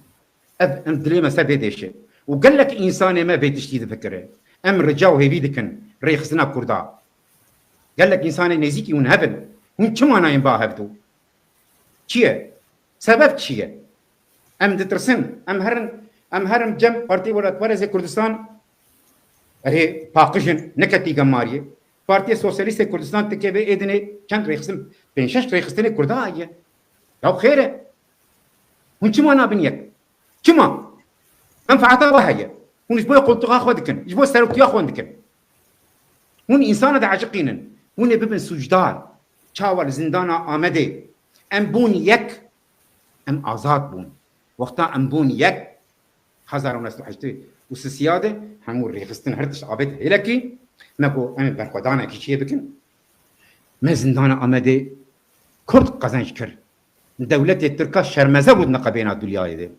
ام دليما سبيدش وقال لك انسان ما بيتشتي تفكره ام رجاو هي بيدكن ريخسنا كردا قال لك انسان نزيكي ونهبل هم كما نايم باهدو چیه سبب چیه ام دترسن ام هرم جم پارتی ولات ورز کردستان اره پاکشن نکتی گماریه پارتی سوسیالیست کردستان تکه به ادنه چند ریخسن 5-6 ریخستن کردا ایه یا خیره هم چما نابنیک چما منفعتا وهي هون جبو قلتوها خودكن جبو سلوكيا خودكن هون انسان دا عاشقينن هون ببن سجدار چاول زندانا آمده ام بون یک ام آزاد بون وقتا ام بون یک 1908 وسسياده همون ريخستن هرتش عابد هلكي مكو ام برخدانا كي شي بكن ما زندانا آمده كرد قزنج كر دولة التركا شرمزه بود نقبينا الدنيا دي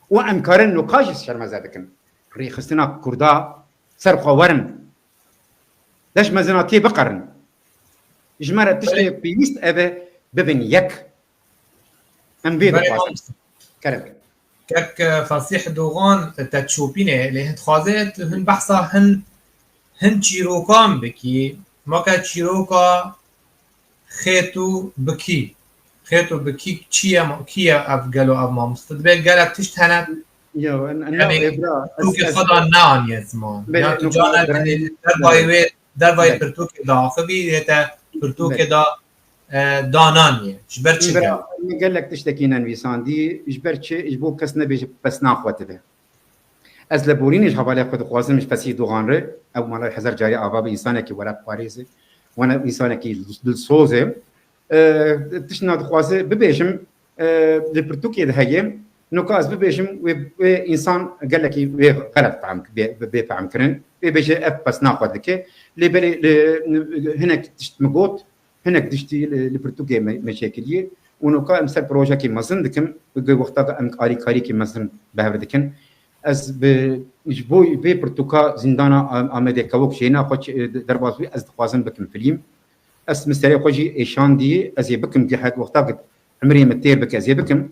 وام كارن نقاش شرمزه بكن ريخستنا كردا سرخورن داش مزناتي بقرن جمره تشتي بيست ابي ببن يك ام بي كلام كك فصيح دوغان تتشوبينه اللي هتخازت هن بحثا هن چیروکان بکی ما که چیروکا خیتو بکی چیه افگلو اف ما مستدبه گلک تشت هنه يو انا توكي خدا نان يزمان يعني تجانا در باي پرتوكي دا خبي هتا پرتوكي دا دانانيه جبر چه قال لك تشتكينا نويسان دي جبر چه اجبو كس نبي بس ناخوته به از لبورينش حواله خود خوازم مش بس دوغان ر او مال حزر جاري اباب انسان كي ورا باريس وانا انسان كي دلسوزه تشنا خوازه ببيشم لبرتوكي ده هي نوكاز ببيشم وإنسان قال لك غلط بفهم كرن بيجي بس ناخذ لك اللي بالي هناك مقوت هناك تشتي البرتغال مشاكليه ونوكا مثل بروجا كي مازن دكم وقتها ام كاري كي مازن بهردكن از بجبوي بي برتوكا زندانا امدي كوك شينا خوش دربازوي از خوازن بكم فيلم اس مستري خوجي ايشان دي از بكم جهات وقتها عمري متير بك ازي بكم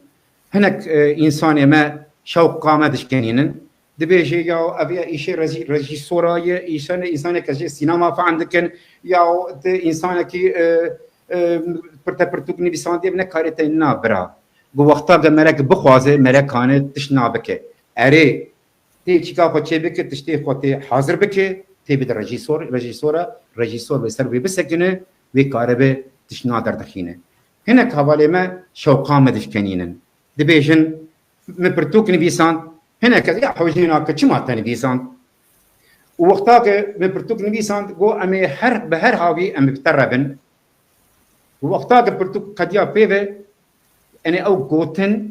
هناك انسان ما شوق قامتش كانين دبيجي يا ابي ايشي رجي صوره انسان كجي سينما فعندك يا انسان كي برتوكني بيساندي بنا كاريتا نابرا بو وقتا مرك بخوازه مرك كانت تشنا بك اري تي تشيكا خوتشي بك تشتي خوتي حاضر بك تي بد رجيسور بسر بسكنه وكاربه تشنا دردخينه هناك حوالي ما شوقا مدشكنين دبيجن مبرتوكني بيسان هناك يا حوجينا كشما تاني بيسان ووقتاك مبرتوكني بيسان جو امي هر بهر هاوي امي بتربن ووقتاك برتوك قديا بيفه انا او جوتن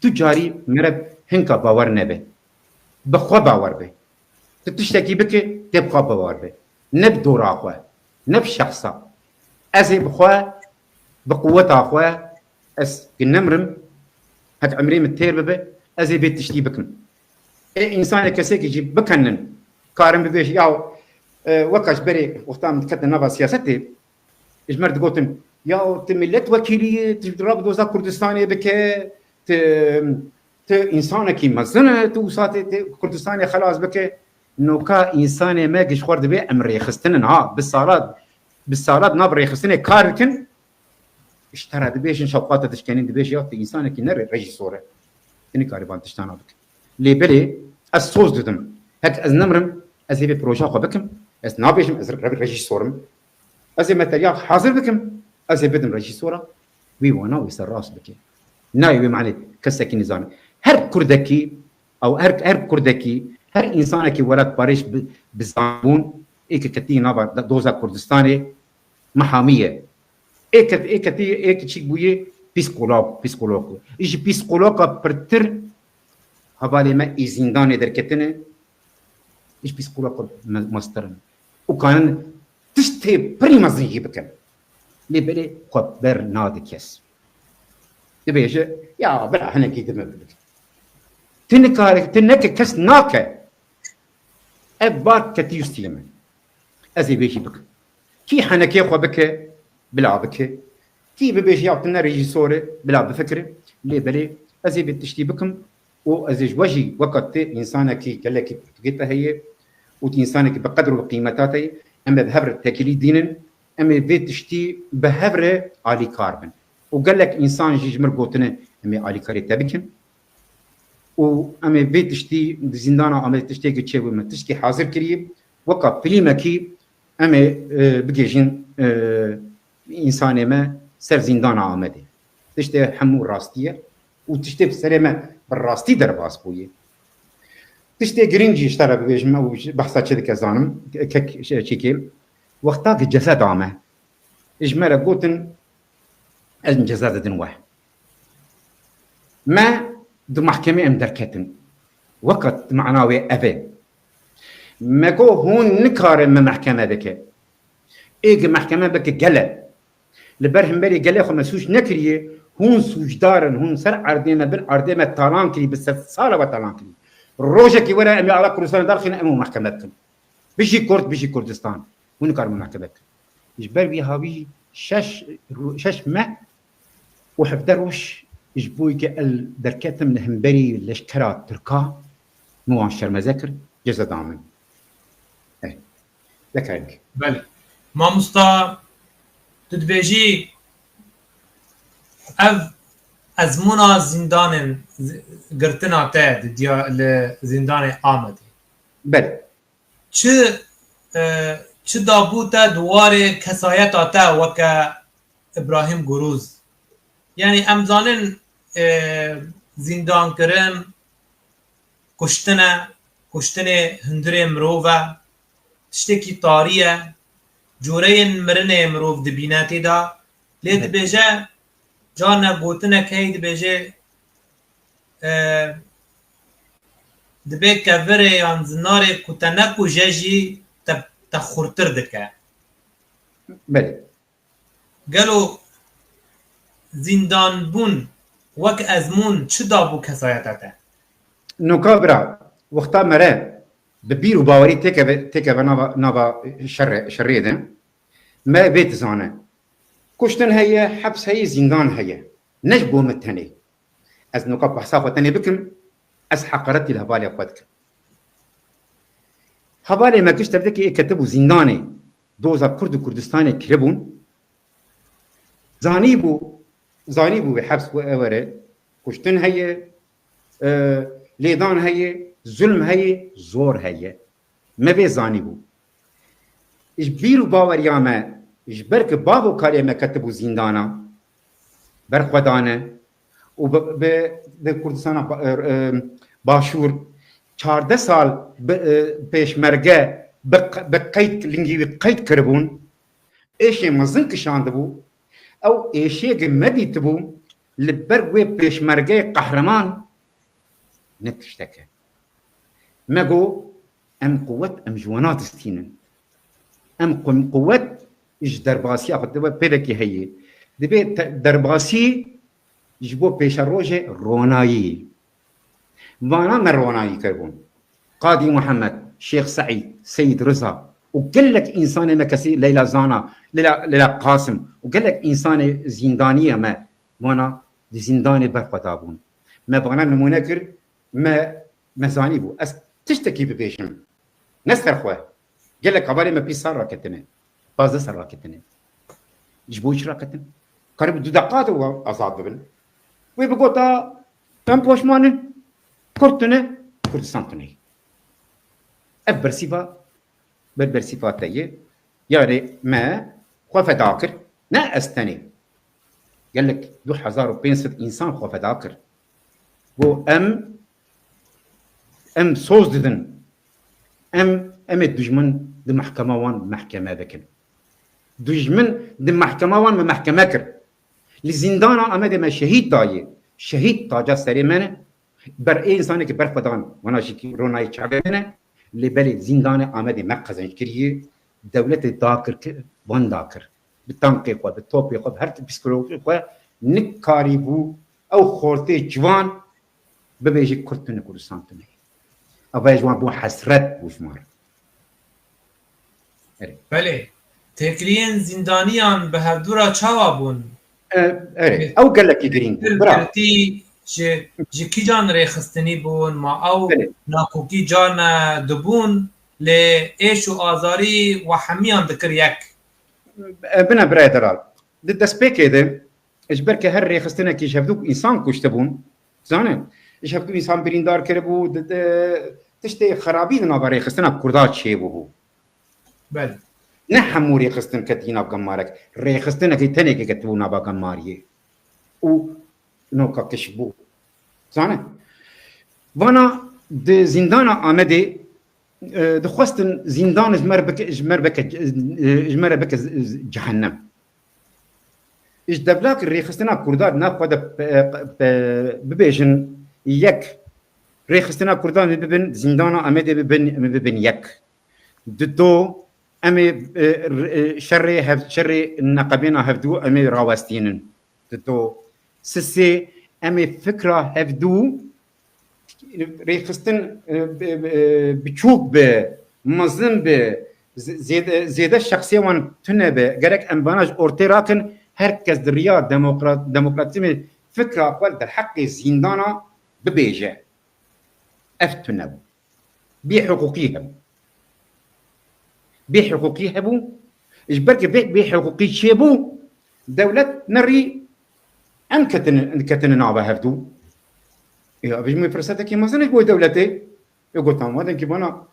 تجاري مرب هنكا باور نبه بخوا باور به تشتكي بك تبقى باور به نب دور اخوه نب شخصا ازي بخوا بقوة اخوه اس كنمرم هك عمري متير ببه ازي بيت تشتي بكم اي انسان كسيك يجي بكنن كارم ببيش ياو وكاش بري وقتها متكتن نبا سياستي اجمرت قوتن يا تملت وكيلية تضرب دوزا كردستاني بك ت انسان كي مزنه توصات كردستاني خلاص بك نوكا انسان ما قش خورد بي امري خستن ها بالصالات نبري خستن كاركن اشترى دبيش شوقات تشكنين دبيش يا انسان كي نر رجي صوره اني كاربان تشتانا بك لي بلي الصوز ددم هك از نمرم از بي بروجا خو بكم از نابيش از رجي صورم از ماتريال حاضر بكم از بدم رجي صوره وي وانا ويسر راس بك نايوي معني كسكي نظام هر كردكي او هر كردكي هر انسانكي ولد باريش بزامون ايك كتي نابا دوزا كردستاني محاميه ايك تشيك بويه بيسكولوج ايش بيسكولوج برتر هبالي ما زندان دركتنه ايش بيسكولوج ماسترن وكان تشتي بريما زنجي بكم لي بلي خبر نادكيس تبيش يا بلا هنا كي دم تنك كس ناكه ابار كتيستيم ازي بيشي بك كي حنكي خو بك بلا بك كي بيش يعطينا ريجيسور بلا بفكره لي بلي ازي بتشتي بكم وازي وجهي وقت انسانك قال لك بقيتها هي وانسانك بقدر وقيمتاتي اما بهبر التكليد دينا اما بيت تشتي بهبر علي كاربن وقال لك انسان جيج مرقوتنا امي علي كاري تبكن وامي بيت تشتي زندانا امي تشتي كتشي وما تشتي حاضر كريم وقا بليمكي امي بقيجين انسان ما سر زندانا امدي تشتي حمو راستيه وتشتي بسلامه بالراستي درباس بويه تشتي جرينجي اشترى بيجمع بحثات شركه زانم كك شيكيل وقتاك الجسد عامه اجمالا قوتن الجزازة دنواه ما دو محكمة ام دركتن وقت معناوي أبي ما قو هون نكار من محكمة بك ايق محكمة بك جلا لبرهم بالي جلا خو مسوش نكريه هون سوش دارن هون سر عردينا بالعردينا تالان كري بس صالة وتالان كري روجك ورا امي على كردستان داخل امو محكمتكم بيجي كردستان هون نكار من محكمتك يجبر بيها بي شش ما وحفدروش يجبوي كال دركات من همبري لشكرات تركا مو عشر مذاكر جزء دامن ايه لكايك بله ما مستا تدبيجي اف ازمونا زندان قرتنا تا ديا لزندان آمدي بله چه دابوتا دوار کسایت تا وکا ابراهیم گروز یعنی امزانن زندان کرن کشتن هندر مروفا تشتکی طاریه جوره مرن مروف دبیناتی دا لید بیجه جانا گوتنه که دبیجه دبی کفره یان زناره کتنکو ججی تخورتر دکه بله قالوا زندان بون وك ازمون چه دابو کسایتاته نوكابرا وقتا مرا ببير وباوري تيكا نابا شريدة ما بيت زانه كشتن هي حبس هي زندان هي نجبو متهني از نوكا بحصافة تاني بكم از حقرتي الهبالي أخواتك هبالي ما كش تبدكي كتبوا زنداني دوزا كرد وكردستاني كربون زانيبو بحبس وأوري كشتن هي ليدان هي ظلم هي زور هي ما بي زانيبو إجبيرو باور ياما إجبرك بابو كاري ما كتبوا زندانا برخودانه و به کردستان باشور 14 سال پیشمرگه به قید لنگی قید کربون ایشی مزن کشانده بو او ایشی گمدی تبو لبرگوی پیشمرگه قهرمان نتشتکه مگو ام قوت ام جوانات استینن ام قوت اج درباسی اخد دبا پیدکی هیه دبی درباسی جبو پیش روژه رونایی وانا من رونایی کربون قاضي محمد شيخ سعيد سيد رضا وقال لك انسان مكسي ليلى زانا ليلى قاسم وقال لك انسان زندانيه ما وانا زنداني برقدابون ما بغنا نمونكر ما زانيبو تشتكي ببيشم نسر خواه قال لك عبالي ما بيصار راكتنا باز سر راكتنا جبوش راكتنا قريب 2 دقات وأصاببن ويبقوتا تم بوشمان كرتنا كردستان تني برسيفا تايي يعني ما خوف داكر نا استني قال لك 2500 انسان خوف داكر و ام صوز ددن ام الدجمن دي محكمة وان محكمة ذكر دجمن دي محكمة وان محكمة كر لزندانا اما دي ما شهيد داي شهيد تاجا سريمانه بر انساني که بر خدان وانا شكي روناي چاگنه لبلد زندان اما دي مقزن كريه دولت داكر وان داكر بالتنقي خو بالتوبي خو هر بسكولوجي خو نكاري بو او خورتي جوان ببيجي كرتن كردستان تني ابا جوان بو حسرت وشمار بله تکرین زندانیان به هر دورا چاوا بون او قال لك يدرين براتي جي کی جان رخصتنی بون ما او ناکوکی جان دبون ل ايش و آزاری و حمیان ذکر یک بنا برادرال ضد سبيك هذا اجبرك هر رخصتنا كي شافدوك انسان كشتبون زانه شافدوك انسان بريندار كربو تشتي خرابي نابا رخصتنا كردات شيبو بله نحمو ريخستن كتينا بقمارك ريخستن كي تاني كي كتبونا بقماريه و نوكا كشبو زانه وانا دي زندانا آمده دخواستن زندان جمر بك جهنم اش دبلاك ريخستنا كردات ناقودا ببيجن يك ريخستنا كردات ببن زندانا آمده ببن يك دو امي شري النقابين هفدو امي راوستينن دو سسي امي فكره هفدو ريخستن بتشوك بمظلم ب زياده الشخصيه وان تنبه قالك امباناج اورتيراكن هركز دريا ديمقراطيه فكره قال الحق زندانا ببيجه افتنب بحقوقهم بحقوقي هبو اجبرك بحقوقي شيبو دولة نري ام كتن نابا هفدو يا بيجمي فرصتك ما زنك بو دولتي يقول تمام هذا كي بانا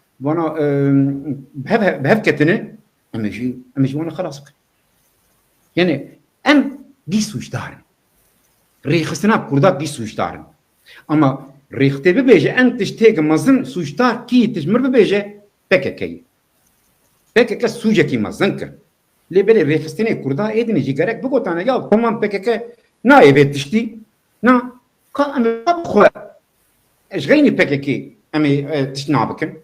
بهف كتنه امشي وانا خلاص يعني ام ديسوش دارن ريخستنا كردات ديسوش دارن اما ريختي ببيجي انت تشتيق مزن سوشتار كي تجمر ببيجي بككي PKK سوجکی مزن کرد. لیبلی رخصتنی کرده ایدنی جیگرک بگوتانه یا تمام PKK نه ایوت تشتی نه که امی بخواه اش غینی PKK امی تشت نابکن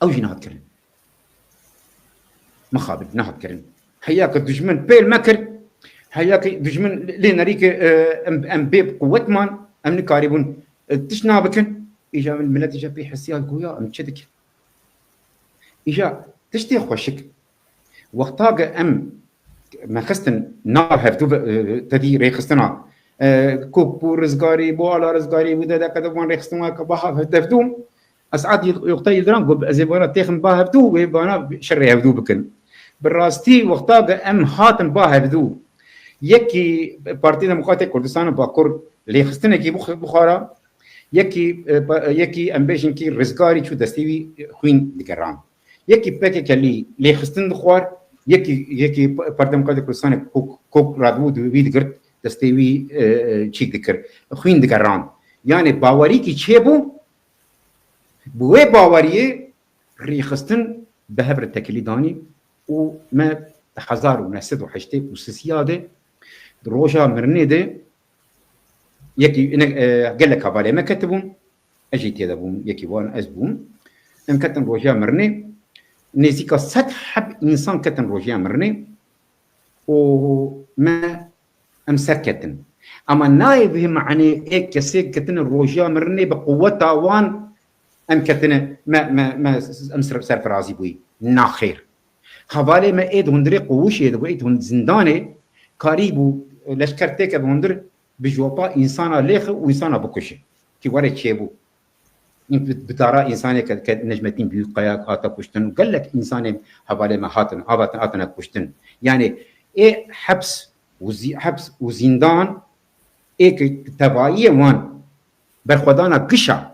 او جنات کرن مخابل نهات کرن هياك دجمن بيل مكر هياك دجمن لينريك ام بيب قوت مان ام نكاريبون تشت نابكن اجا من الملت اجا بيحسيها القويا ام تشدك إجا تشتي خوشك وقتاق ما خستن نار هفتو تدي ريخستنا كوب بو رزقاري بو على رزقاري ودا دا كذا وان ريخستنا كباها هفتو اسعد يقطع يدران قب ازبارا تيخن با هفتو ويبانا شر هفتو بكن بالراستي وقتا ام هاتن با هفتو يكي بارتي ديمقراطيك كردستان باكور لي خستنا كي بخارا يكي امبيشن كي رزقاري شو دستيوي خوين دكران يكي باكي كلي لي خستن خوار يكي بارتي ديمقراطيك كردستان كوك رادو ويد قرت دستيوي تشيك ذكر خوين دكران يعني باوري كي تشيبو بوي باوريه ريخستن بهبر التكليداني وما 1908 وسياده روجا مرنيده يكي قال لك هبالي ما كتبون اجي تيدبون يكي وان ازبون ام كتن روجا مرني نزيكا سطح انسان كتن روجا مرني وما امسكتن اما نايب معني ايك كسي كتن روجا مرني بقوتها وان ام كتن ما امسر فرازي بوي ناخير هبالي ما ايد هندري قوش يدبو ايد هند زنداني قريبو لشكرتك بهندر بجوابا انسانا ليخ وانسانا بكشي كي ورا تشيبو بترى انسان كنجمتين بيقايا هاتا كشتن وقال لك انسان هبالي ما هاتنا كشتن يعني ايه حبس وزندان ايه تبعيه وان برخدانا قشع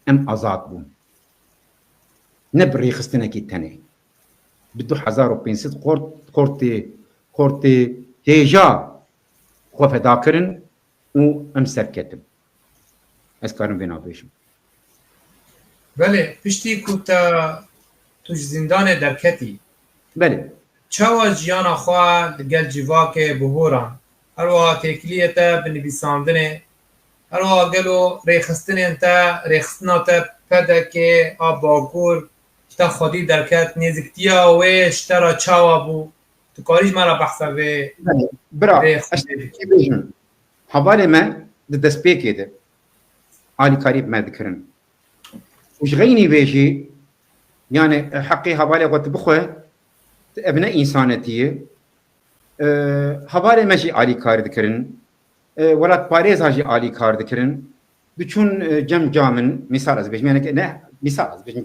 ام ازاد بون نبري خستنا كي تاني بدو 1500 قرتي تيجا خوف داكرن و امسر كتب اسكارن بنا بيشم بله پشتی کوتا توش زندان درکتی بله چاوا جیانا خواه دگل جیواک بهوران هروا تکلیتا بنویساندنه هروا گلو ریخستنه انتا ریخستنا تا پدک آباگور تا خودی درکت نزکتیا و شترا چاوا بو تو کاریج مرا بحثا و برا اشتكي بيجن حوالي ما دسبيكي ده علي قريب ما ذكرن وش غيني بيجي يعني حقي حوالي قلت بخوه ابناء انسانتيه حوالي ماشي علي كار ذكرن ولات باريز هاجي علي كار ذكرن بچون جم جامن مثال از بيجن يعني نه مثال از بيجن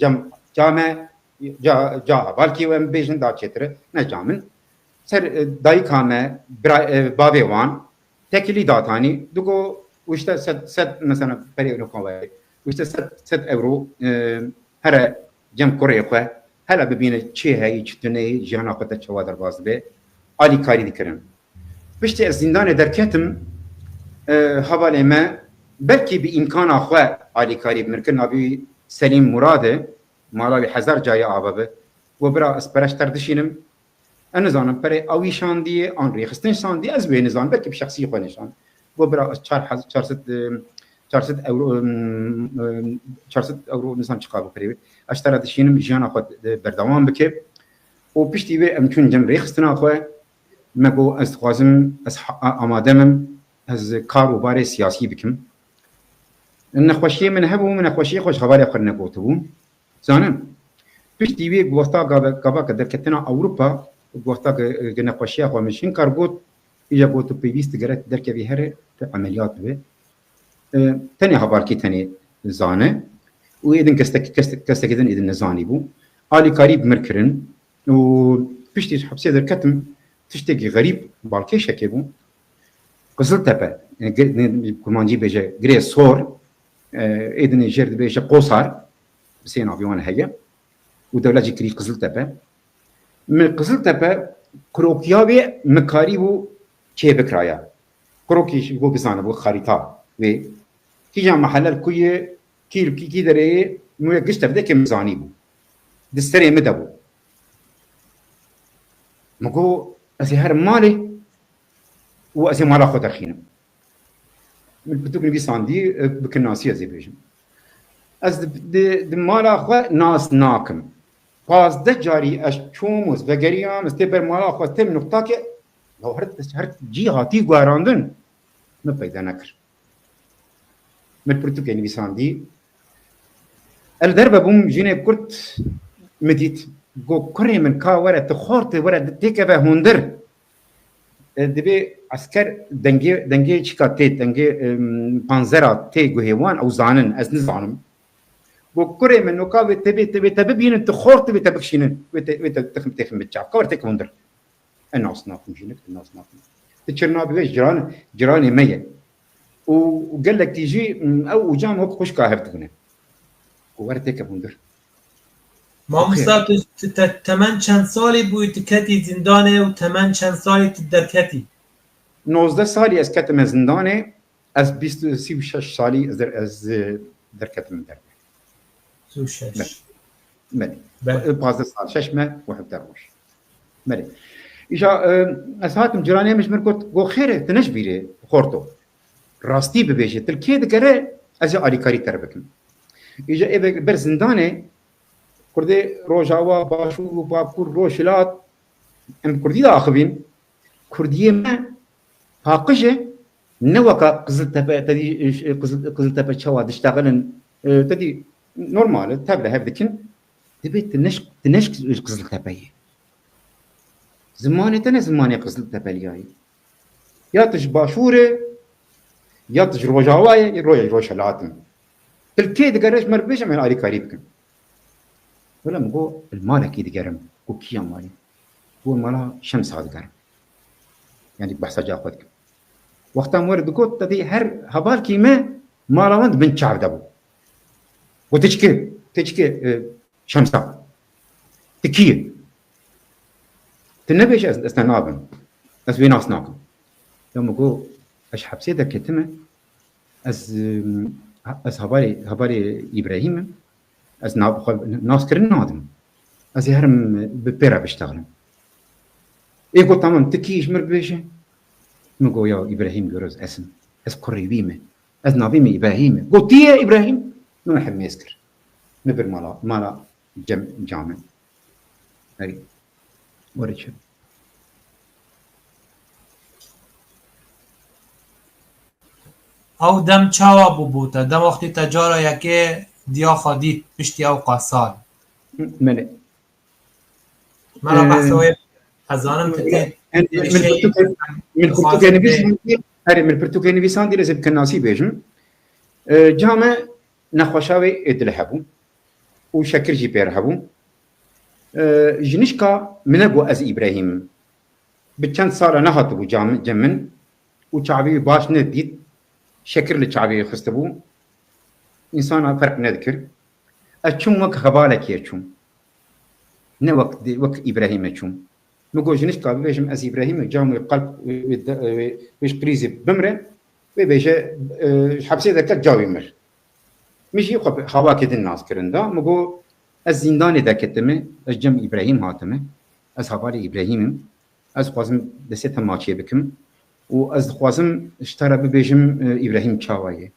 جامه جا بالكي وام بيجن دا چتر نه جامن سر دايكامه باوي وان تكلي داتاني دوغو وشتا ست مثلا بري نكوي وشتا ست اورو هر جم كوريخه هلا ببينه چي هي چتني جانا قطه چوادر باز به علي كاري دكرن بشتي زندان دركتم حوالي ما بلكي بامكان اخوه علي كاري بمركن ابي سليم مراده مالا بحزر جاي ابابه وبرا اسبرشتر دشينم انا زانم بري اوي شاندي ان ريخستن شاندي از بين زان بلكي بشخصي خونشان وبرا 400 اورو نسان چقابو بري اشترى دشينم جانا خد بردوام بكي وبشتي بي امكن جم ريخستن اخو مگو از خوازم از امادمم از كارو باري سياسي بكم ان خوشي من هبو من خوشي خوش خبر اخر نقوتو زانم بشتي بي وقتا قبا قدر كتنا اوروبا وقتا قلنا خوشي خو مشين كاربوت اجا بوتو بيست جرت درك بهر عمليات به تاني خبر كي تاني زانه واذن كستكدن اذن زاني بو علي قريب مركرن وبشتي حبسي در كتم تشتكي غريب بالكي شكيبو قزل تبا كمانجي بيجا غري صور اذن جرد بيجا قوصار بسين افيون هيا ودولة كري قزل تبا من قزل تبا كروكياوي مكاريبو كي بكرايا كروكي بو بزانه بو خريطه و كي محل الكويه كي دري مو قشت بدا كمزاني بو دستري مدبو مكو اسي مالي واسي مالا خود خينا من بتوك نبي ساندي بكناسيه زي بيجم از د مالا خو ناس ناكم باز ده جاري اش چوموز وگريام استبر مالا خو تم نقطه که لو هر جي هاتي غاراندن ما پیدا نکر من بتوك نبي ساندي الدرب بوم جيني كرت مديت جو كري من كا ورا تخورت ورا تيكا هوندر دبي عسكر دنگي شكاتي دنگي بانزرا تي جوهوان او زانن از نزانم وكوري من نقابه تبي بين انت خور تبي تبكشين تخم بتشاف كورتك وندر الناس ناقم جينك الناس ناقم تشرنابي جيراني مية وقال لك تيجي او جام هوك خوش كاهرتكنا وورتك وندر ما مصاب تمن چند سالی بوی تکتی زندانه و تمن چند سالی درکتی 19 سالي از كتم زندانه از 26 سالي از دركتم در 36 مالي بله. 15 سال ششمه وحب دروش مالي إيجا أسهاتم جراني مش مركوت قو خيره تنش بيري خورتو راستي ببيجي تلكي دكره أزي آلي كاري تربكم إيجا إبا برزندانه كردي روجاوا باشو وبابكور روشلات ام كردي دا أخبين كردية ما هاقجة نوكا قزل تبا تدي قزل تبا شوا دشتغلن تدي نورمال تابله هبدكن تبي تنش قزل تبايه زماني تنا زماني قزل تبالياي يا تج باشوره يا تج روجاواي روشلاتم تلكي دقرش مربيش من آلي كاريبكن ولا مقو المالكي دقرم كوكيا مالي هو مالا شمس هذا قرم يعني بحث جاخدك وقتها مورد قلت تدي هر هبال كيما مالا وند بن شعب دبو وتشكي شمسة تكيه تنبيش استنابن از بيناس ناكم يوم قو اش حبسي دا كتمه از هبالي ابراهيم از ناس كرن نادم از هرم ببيرا بشتغلم ايه قلت تمام تكيش مربيشه نقو يا ابراهيم جرز اسم از قريبيمه از نابيمه ابراهيم قلت يا ابراهيم نحب يسكر نبر مالا جامع هاي وريتش او دم چاوا بوتا دم وقتی تجارا یکی دیا خادید پشتی او قاسال ملي مرا بحثوی ازانم تتی من البرتقالي بيسان دي لازم كناسي بيجم جامع نخوشاوي ادلهبو وشكر جي بيرهبو جنشكا منقو از ابراهيم بچند سال نهاتبو جمن وشعبي باش نديد شكر لشعبي خستبو انسان فرق نذكر اتشم وك خبالك يشم نوك وك ابراهيم يشم نقو جنشكا بيجم از ابراهيم جامع قلب ويش قريزي بمره ويبيجي حبسي ذاك جاوي مر مشي خواكد الناس كرندا مقو الزندان ذاك تمه الجم ابراهيم هاتمه از حوالي ابراهيم از خوازم دستم ماشي بكم واز خوازم اشترى ببيجم ابراهيم تشاوايه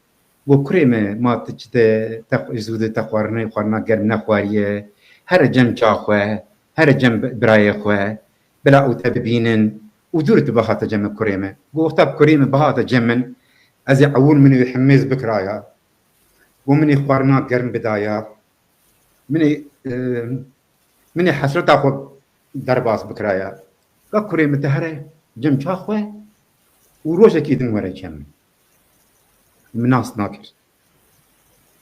وكريمه ما تجد تزود تخورنا قرن نخواريه هر جم جاخوه هر جم برايه خوه بلا او تبينن ودورت بهات جم كريمه وقت كريمه بهات جمن از عول من يحمز بكرايا ومن يخبرنا قرن بدايا من حسرت اخذ درباس بكرايا كريمه تهره جم شاخوه وروجك يدن ورا جم مناس ناكر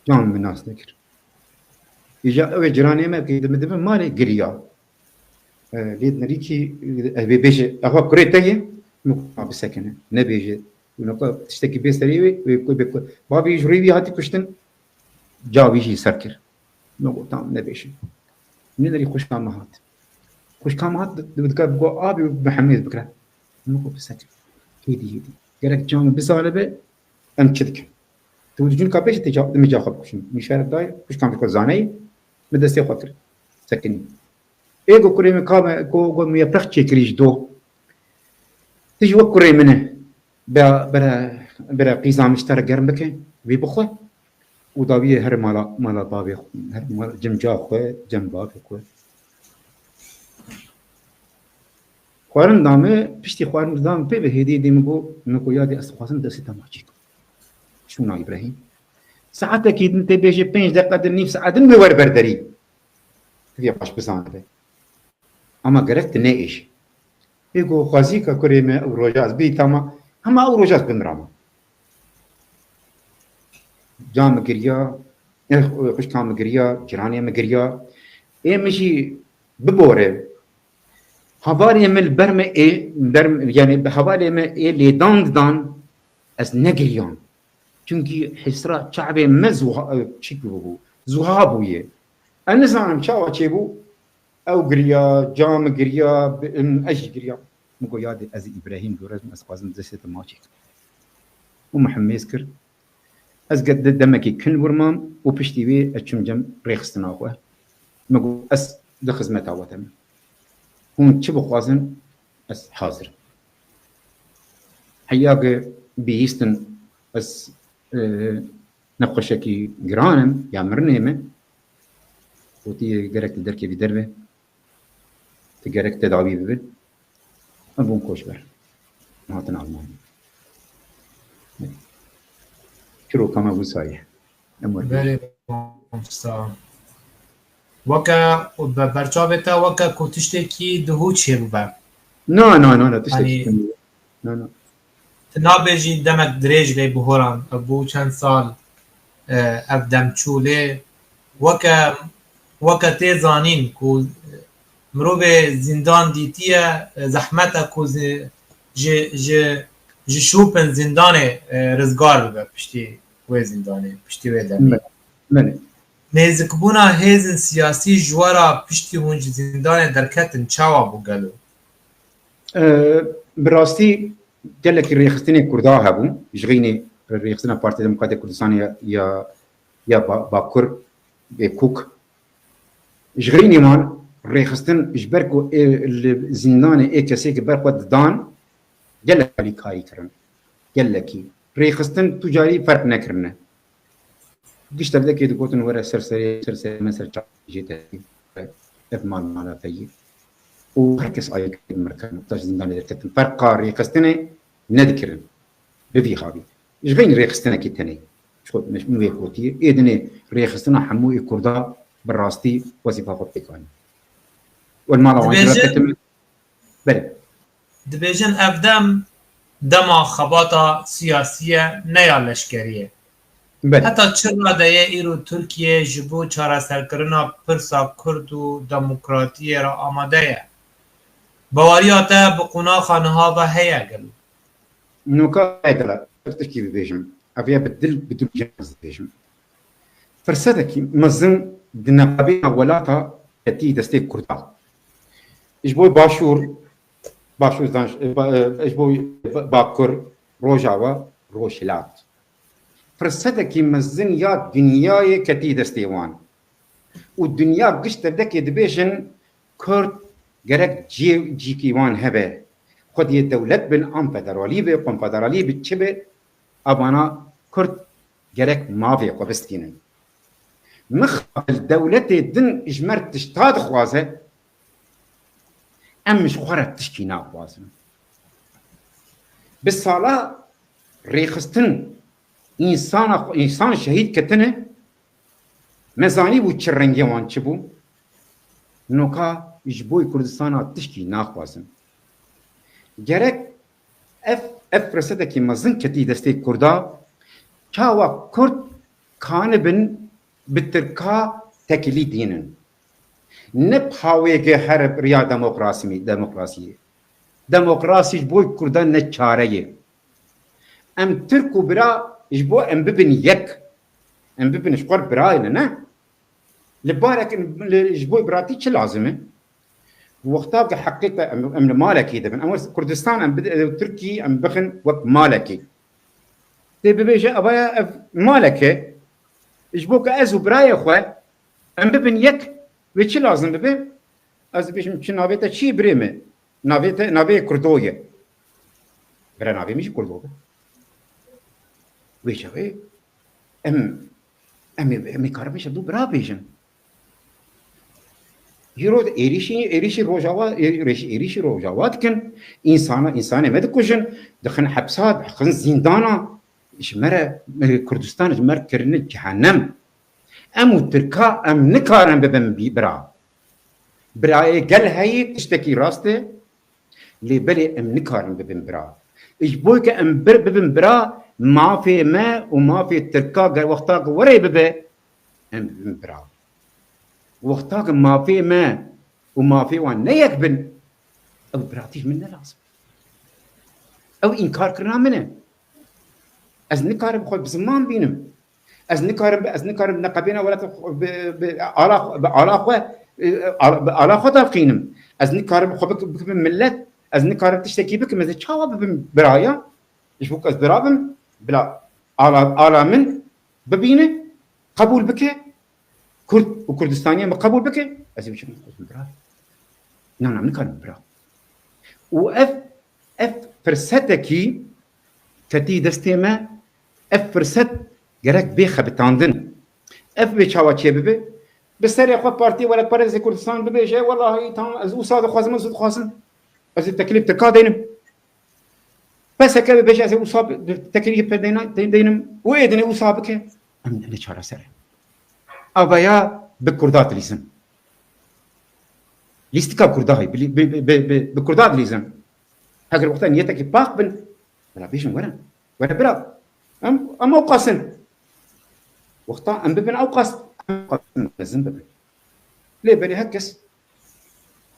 جان مناس ناكر يجا جراني ما كيد مدب مالي قريا ليد نريكي بيجي اخو كريتي ما بسكنه نبيجي ونقول تشتكي بيستريوي ويقول بابي يجري هاتي كشتن جاوي يجي سركر نقول تام نبيجي ندري خوش كامهات بدك بقى ابي محمد بكره نقول بسكن هيدي قالك جام بسالبه امشدك توجين كابيش تجا مجا خبكشم مشارك داي خوش كام بكو زاني مدستي خاطر سكني ايغو كريم كام كو مي برخشي كريج دو تجي وكري منه برا قيزام اشترى قرمك بيبخه ودابيه هر مالا بابي هر مال جم جاخه جم بابي كو خوارن دامه بشتي خوارن دام بي هدي دي مكو يادي اسخواسن دسيتا ماجيك شو نا ابراهيم ساعتك انت بيجي 5 دقائق نيف ساعه بور بردري في باش بزانه اما قرأت ناقش ایگو خوازی که کریم او روجاز بی تاما همه او روجاز بمرام جام گریا خوش کام گریا جرانی مگریا مشي ببوره حوالي من البرمة يعني بحوالي ما اللي دان از نگریان چونکی حسرا شعبي مزوها شكله زهابويه انا زانم شاوا چيبو او گريا جام گريا اجي گريا مگو ياد از ابراهيم دورز مسقازم زسيت ماشي ومحمد يذكر از قد دمكي كل ورمام وبشتي بي اتشمجم ريخستنا اخوه مگو اس دخزمت اوتم هون چه بخوازن اس حاضر حياق بيستن اس نقشكي جرانم يا مرنيمه وتي جرك دركي بدربه تجرك تدعوي ببل ابون كوشبر نهاتنا الماني شروع كما ابو صايح بله وكا برچاوتا وكا كوتشتكي دهو چه بوبا لا تشتكي لا تنابجي دمك دريج لي بهوران ابو چند سال افدم چوله وكا تيزانين كو مروب زندان ديتيه زحمتا كو جي شوپن زندان رزگار ببا پشتی و زندانه پشتی و دمی نزکبونا هیزن سیاسی جوارا پشتی هونج زندان درکتن چاوا بو گلو براستی قالك الريخستيني كردها هبو جغيني الريخستينا بارتي ديمقراطية كردستان يا باكر بكوك جغيني مان الريخستين جبركو الزندان كسيك بركو دان قالك لي كاي كرن قالك ريخستين تجاري فرق نكرنا قشت بدك يدقوتن ورا سرسري مثلا جيت اف مال فيي وهركس اي مركز مقتاش زندان دركتن فرق ريخستين نذكرن بفي خابي جغين ريخستنا كيتني شو مش من ويكوتي ايدني ريخستنا حموي كردا بالراستي وظيفه خطيكاني والمال بله دبيجن افدم دما خباطه سياسيه نيا لشكريه حتی چرا دایه ایرو ترکیه جبو چاره سرکرنا پرسا کرد و دموکراتی را آماده باوریاته بقونا خانها و هیا گلو نوكا هيدلا تركي بيجم افيا بدل جنز بيجم فرصتك مزن دنقابينا ولاتا تي دستي كردا اجبوي باشور دانش اجبوي باكر روجاوا روشلات فرصتك مزن يا دنياي كتي دستيوان والدنيا قشت بدك دبيجن كرد جرك جي كيوان هبه خد الدولت بن ام فدرالي به قم فدرالي بتشبه ابانا كرد جرك ما في قبستين مخ الدولة دن اجمرت تشتاد خوازه ام مش خورت تشكينا خوازه بالصلاة ريخستن انسان شهيد كتنه مزاني بو تشرنجي وان چبو نوكا جبوي كردستان تشكي ناخوازن جرك اف رسدكي مزن كتي دستي كردا كاوا كرد كان بن بتركا تكليدين نبحاوي حرب ريا ديمقراسي جبوي كردان نچاريه ام تركو برا جبو ام ببن يك ام ببن شقر براينا نه لبارك جبوي براتي چه لازمه وقتها حقيقه ام مالكي دبن ام كردستان ام تركي ام بخن وقت مالكي تبي بيجي ابايا مالكي جبوك ازو براي خو ام ببن يك وچ لازم ببن از بيشم چ نابيتا چي بريمه نابي كردويه برا نابي مش كردويه ويشوي ام كاربيش دو برا بيجن يرود إيريشي روجاوات كن إنسان ما دكوجن دخن حبسات دخن زندانا إيش مرة كردستان إيش مرة كرنة جهنم أمو تركا أم نكارن ببن برا قال هاي تشتكي راسته لي بلي ام نكارن ببن برا ايش بوك ام ببن برا ما في ما وما في تركا وقتاك وري ببه ام ببن برا وقتاك ما في ما وما في وان نيك بن او براتيش منه لازم او انكار كرنا منه از نكارن خو بزمان بينم از نكارن نقبينا ولا على خطا قينم از نكارن خو بك ملت از نكارن تشتكي بك مثل تشاوب برايا ايش بوك از برابم بلا على من ببينه قبول بك كرد وكردستانيا قبول بك از مش براي نعم نكارن برا واف فرصتكي كتي دستيما اف فرصت جرك بيخه بتاندن اف بيشاوا تشيبه بسري اخو بارتي ولا بارز كردستان ببيجي والله تمام از وصاد خازم وصاد خازم از التكليف تكادينم بس كذا بيجي از وصاب التكليف دينم ويدني وصابك انا شارع سري ابايا بكردات ليزم ليستكا كرداي بكردات ليزم هاجر وقت نيتك باق بن ولا بيجن ولا برا ام اوقاسن وقتا ام ببن اوقاس لازم ببن ليه بني هكس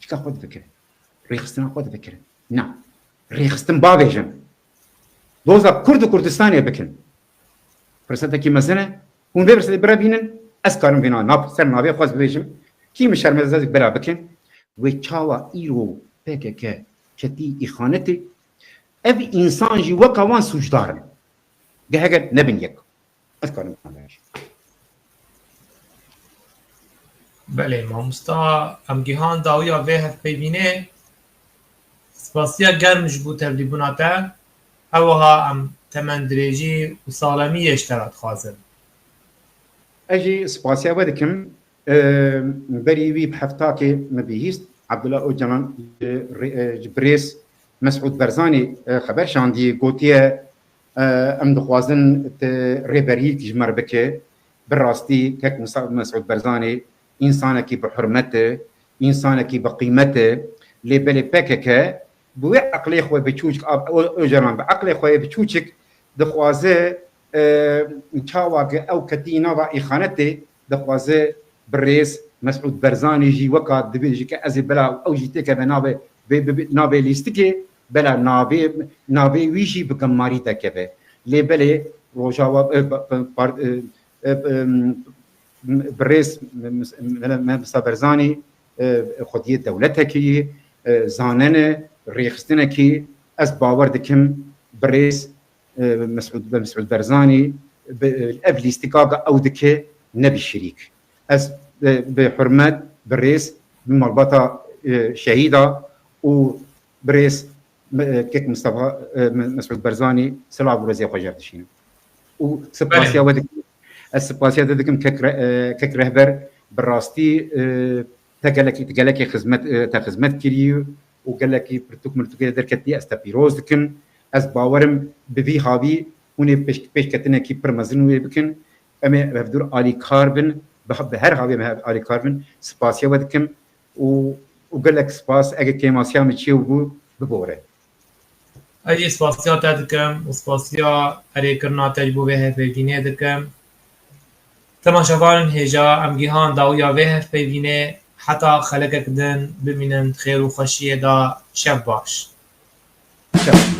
شكا خذ فكره ريخستنا خذ فكره نعم ريخستن بابيجن دوزا كردستانيا بكن فرصتكي مثلا هون بيرس برا بينن اسكارن بينا ناب سر نابي خاص بيجم كي مشار مزاج برا بكن وتشاوا ايرو بكك كتي اخانتي ابي انسان جي وكوان سوجدارن جهجر نبنيك اسكارن بله ما مستا ام گیهان داویا و هف ببینه سپاسیا گرمش بود تبلیبوناتا اوها ام تمن دريجي وسالمي اشترات خازن اجي سباسيا ودكم بريوي بحفتاكي مبيهيست عبد الله اوجمان جبريس مسعود برزاني خبر شاندي قوتيه ام دخوازن ريبري تجمر بك بالراستي كك مسعود برزاني انسانكي بحرمته انسانكي بقيمته لي بلي بكك بوي عقلي خويا بتشوشك اوجمان بعقلي خويا بتشوشك دخوازه نشاواك او كتينا واخانته دخوازه بريس مسعود برزاني جي وكا دبيجي كازي بلا او جيتك بنابه نابه ليستكي بلا نابه ويجي بكماري تكبه لي بلي روجاوا بريس برزاني خديه دولتكي زاننه ريخستنكي از باور دكم بريس مسعود برزاني الاب الاستقاقه او دكه نبي الشريك از بحرمه بريس بمربطه شهيده وبريس كيك مصطفى مسعود برزاني سلعه برزيه خوجاتشين وسباسيا ودك السباسيا دكم كيك رهبر براستي تقلك خدمت كريو وقال لك برتوك مرتوك دركتي استبيروز دكن از باورم بفي هابي هوني بيش كتنا كي برمزن بكن امي بفدور علي كاربن بهر هابي علي كاربن سباسيا ودكم وقال لك سباس اجي كيماسيا متشيو ببوره اي سپاسیا دکم و سپاسیا اری کرنا تجربه به هف ببینه دکم تماشاوان هجا ام گیهان داویا به هف ببینه حتی خلقك دن ببینن خیر و خوشیه دا شب باش شب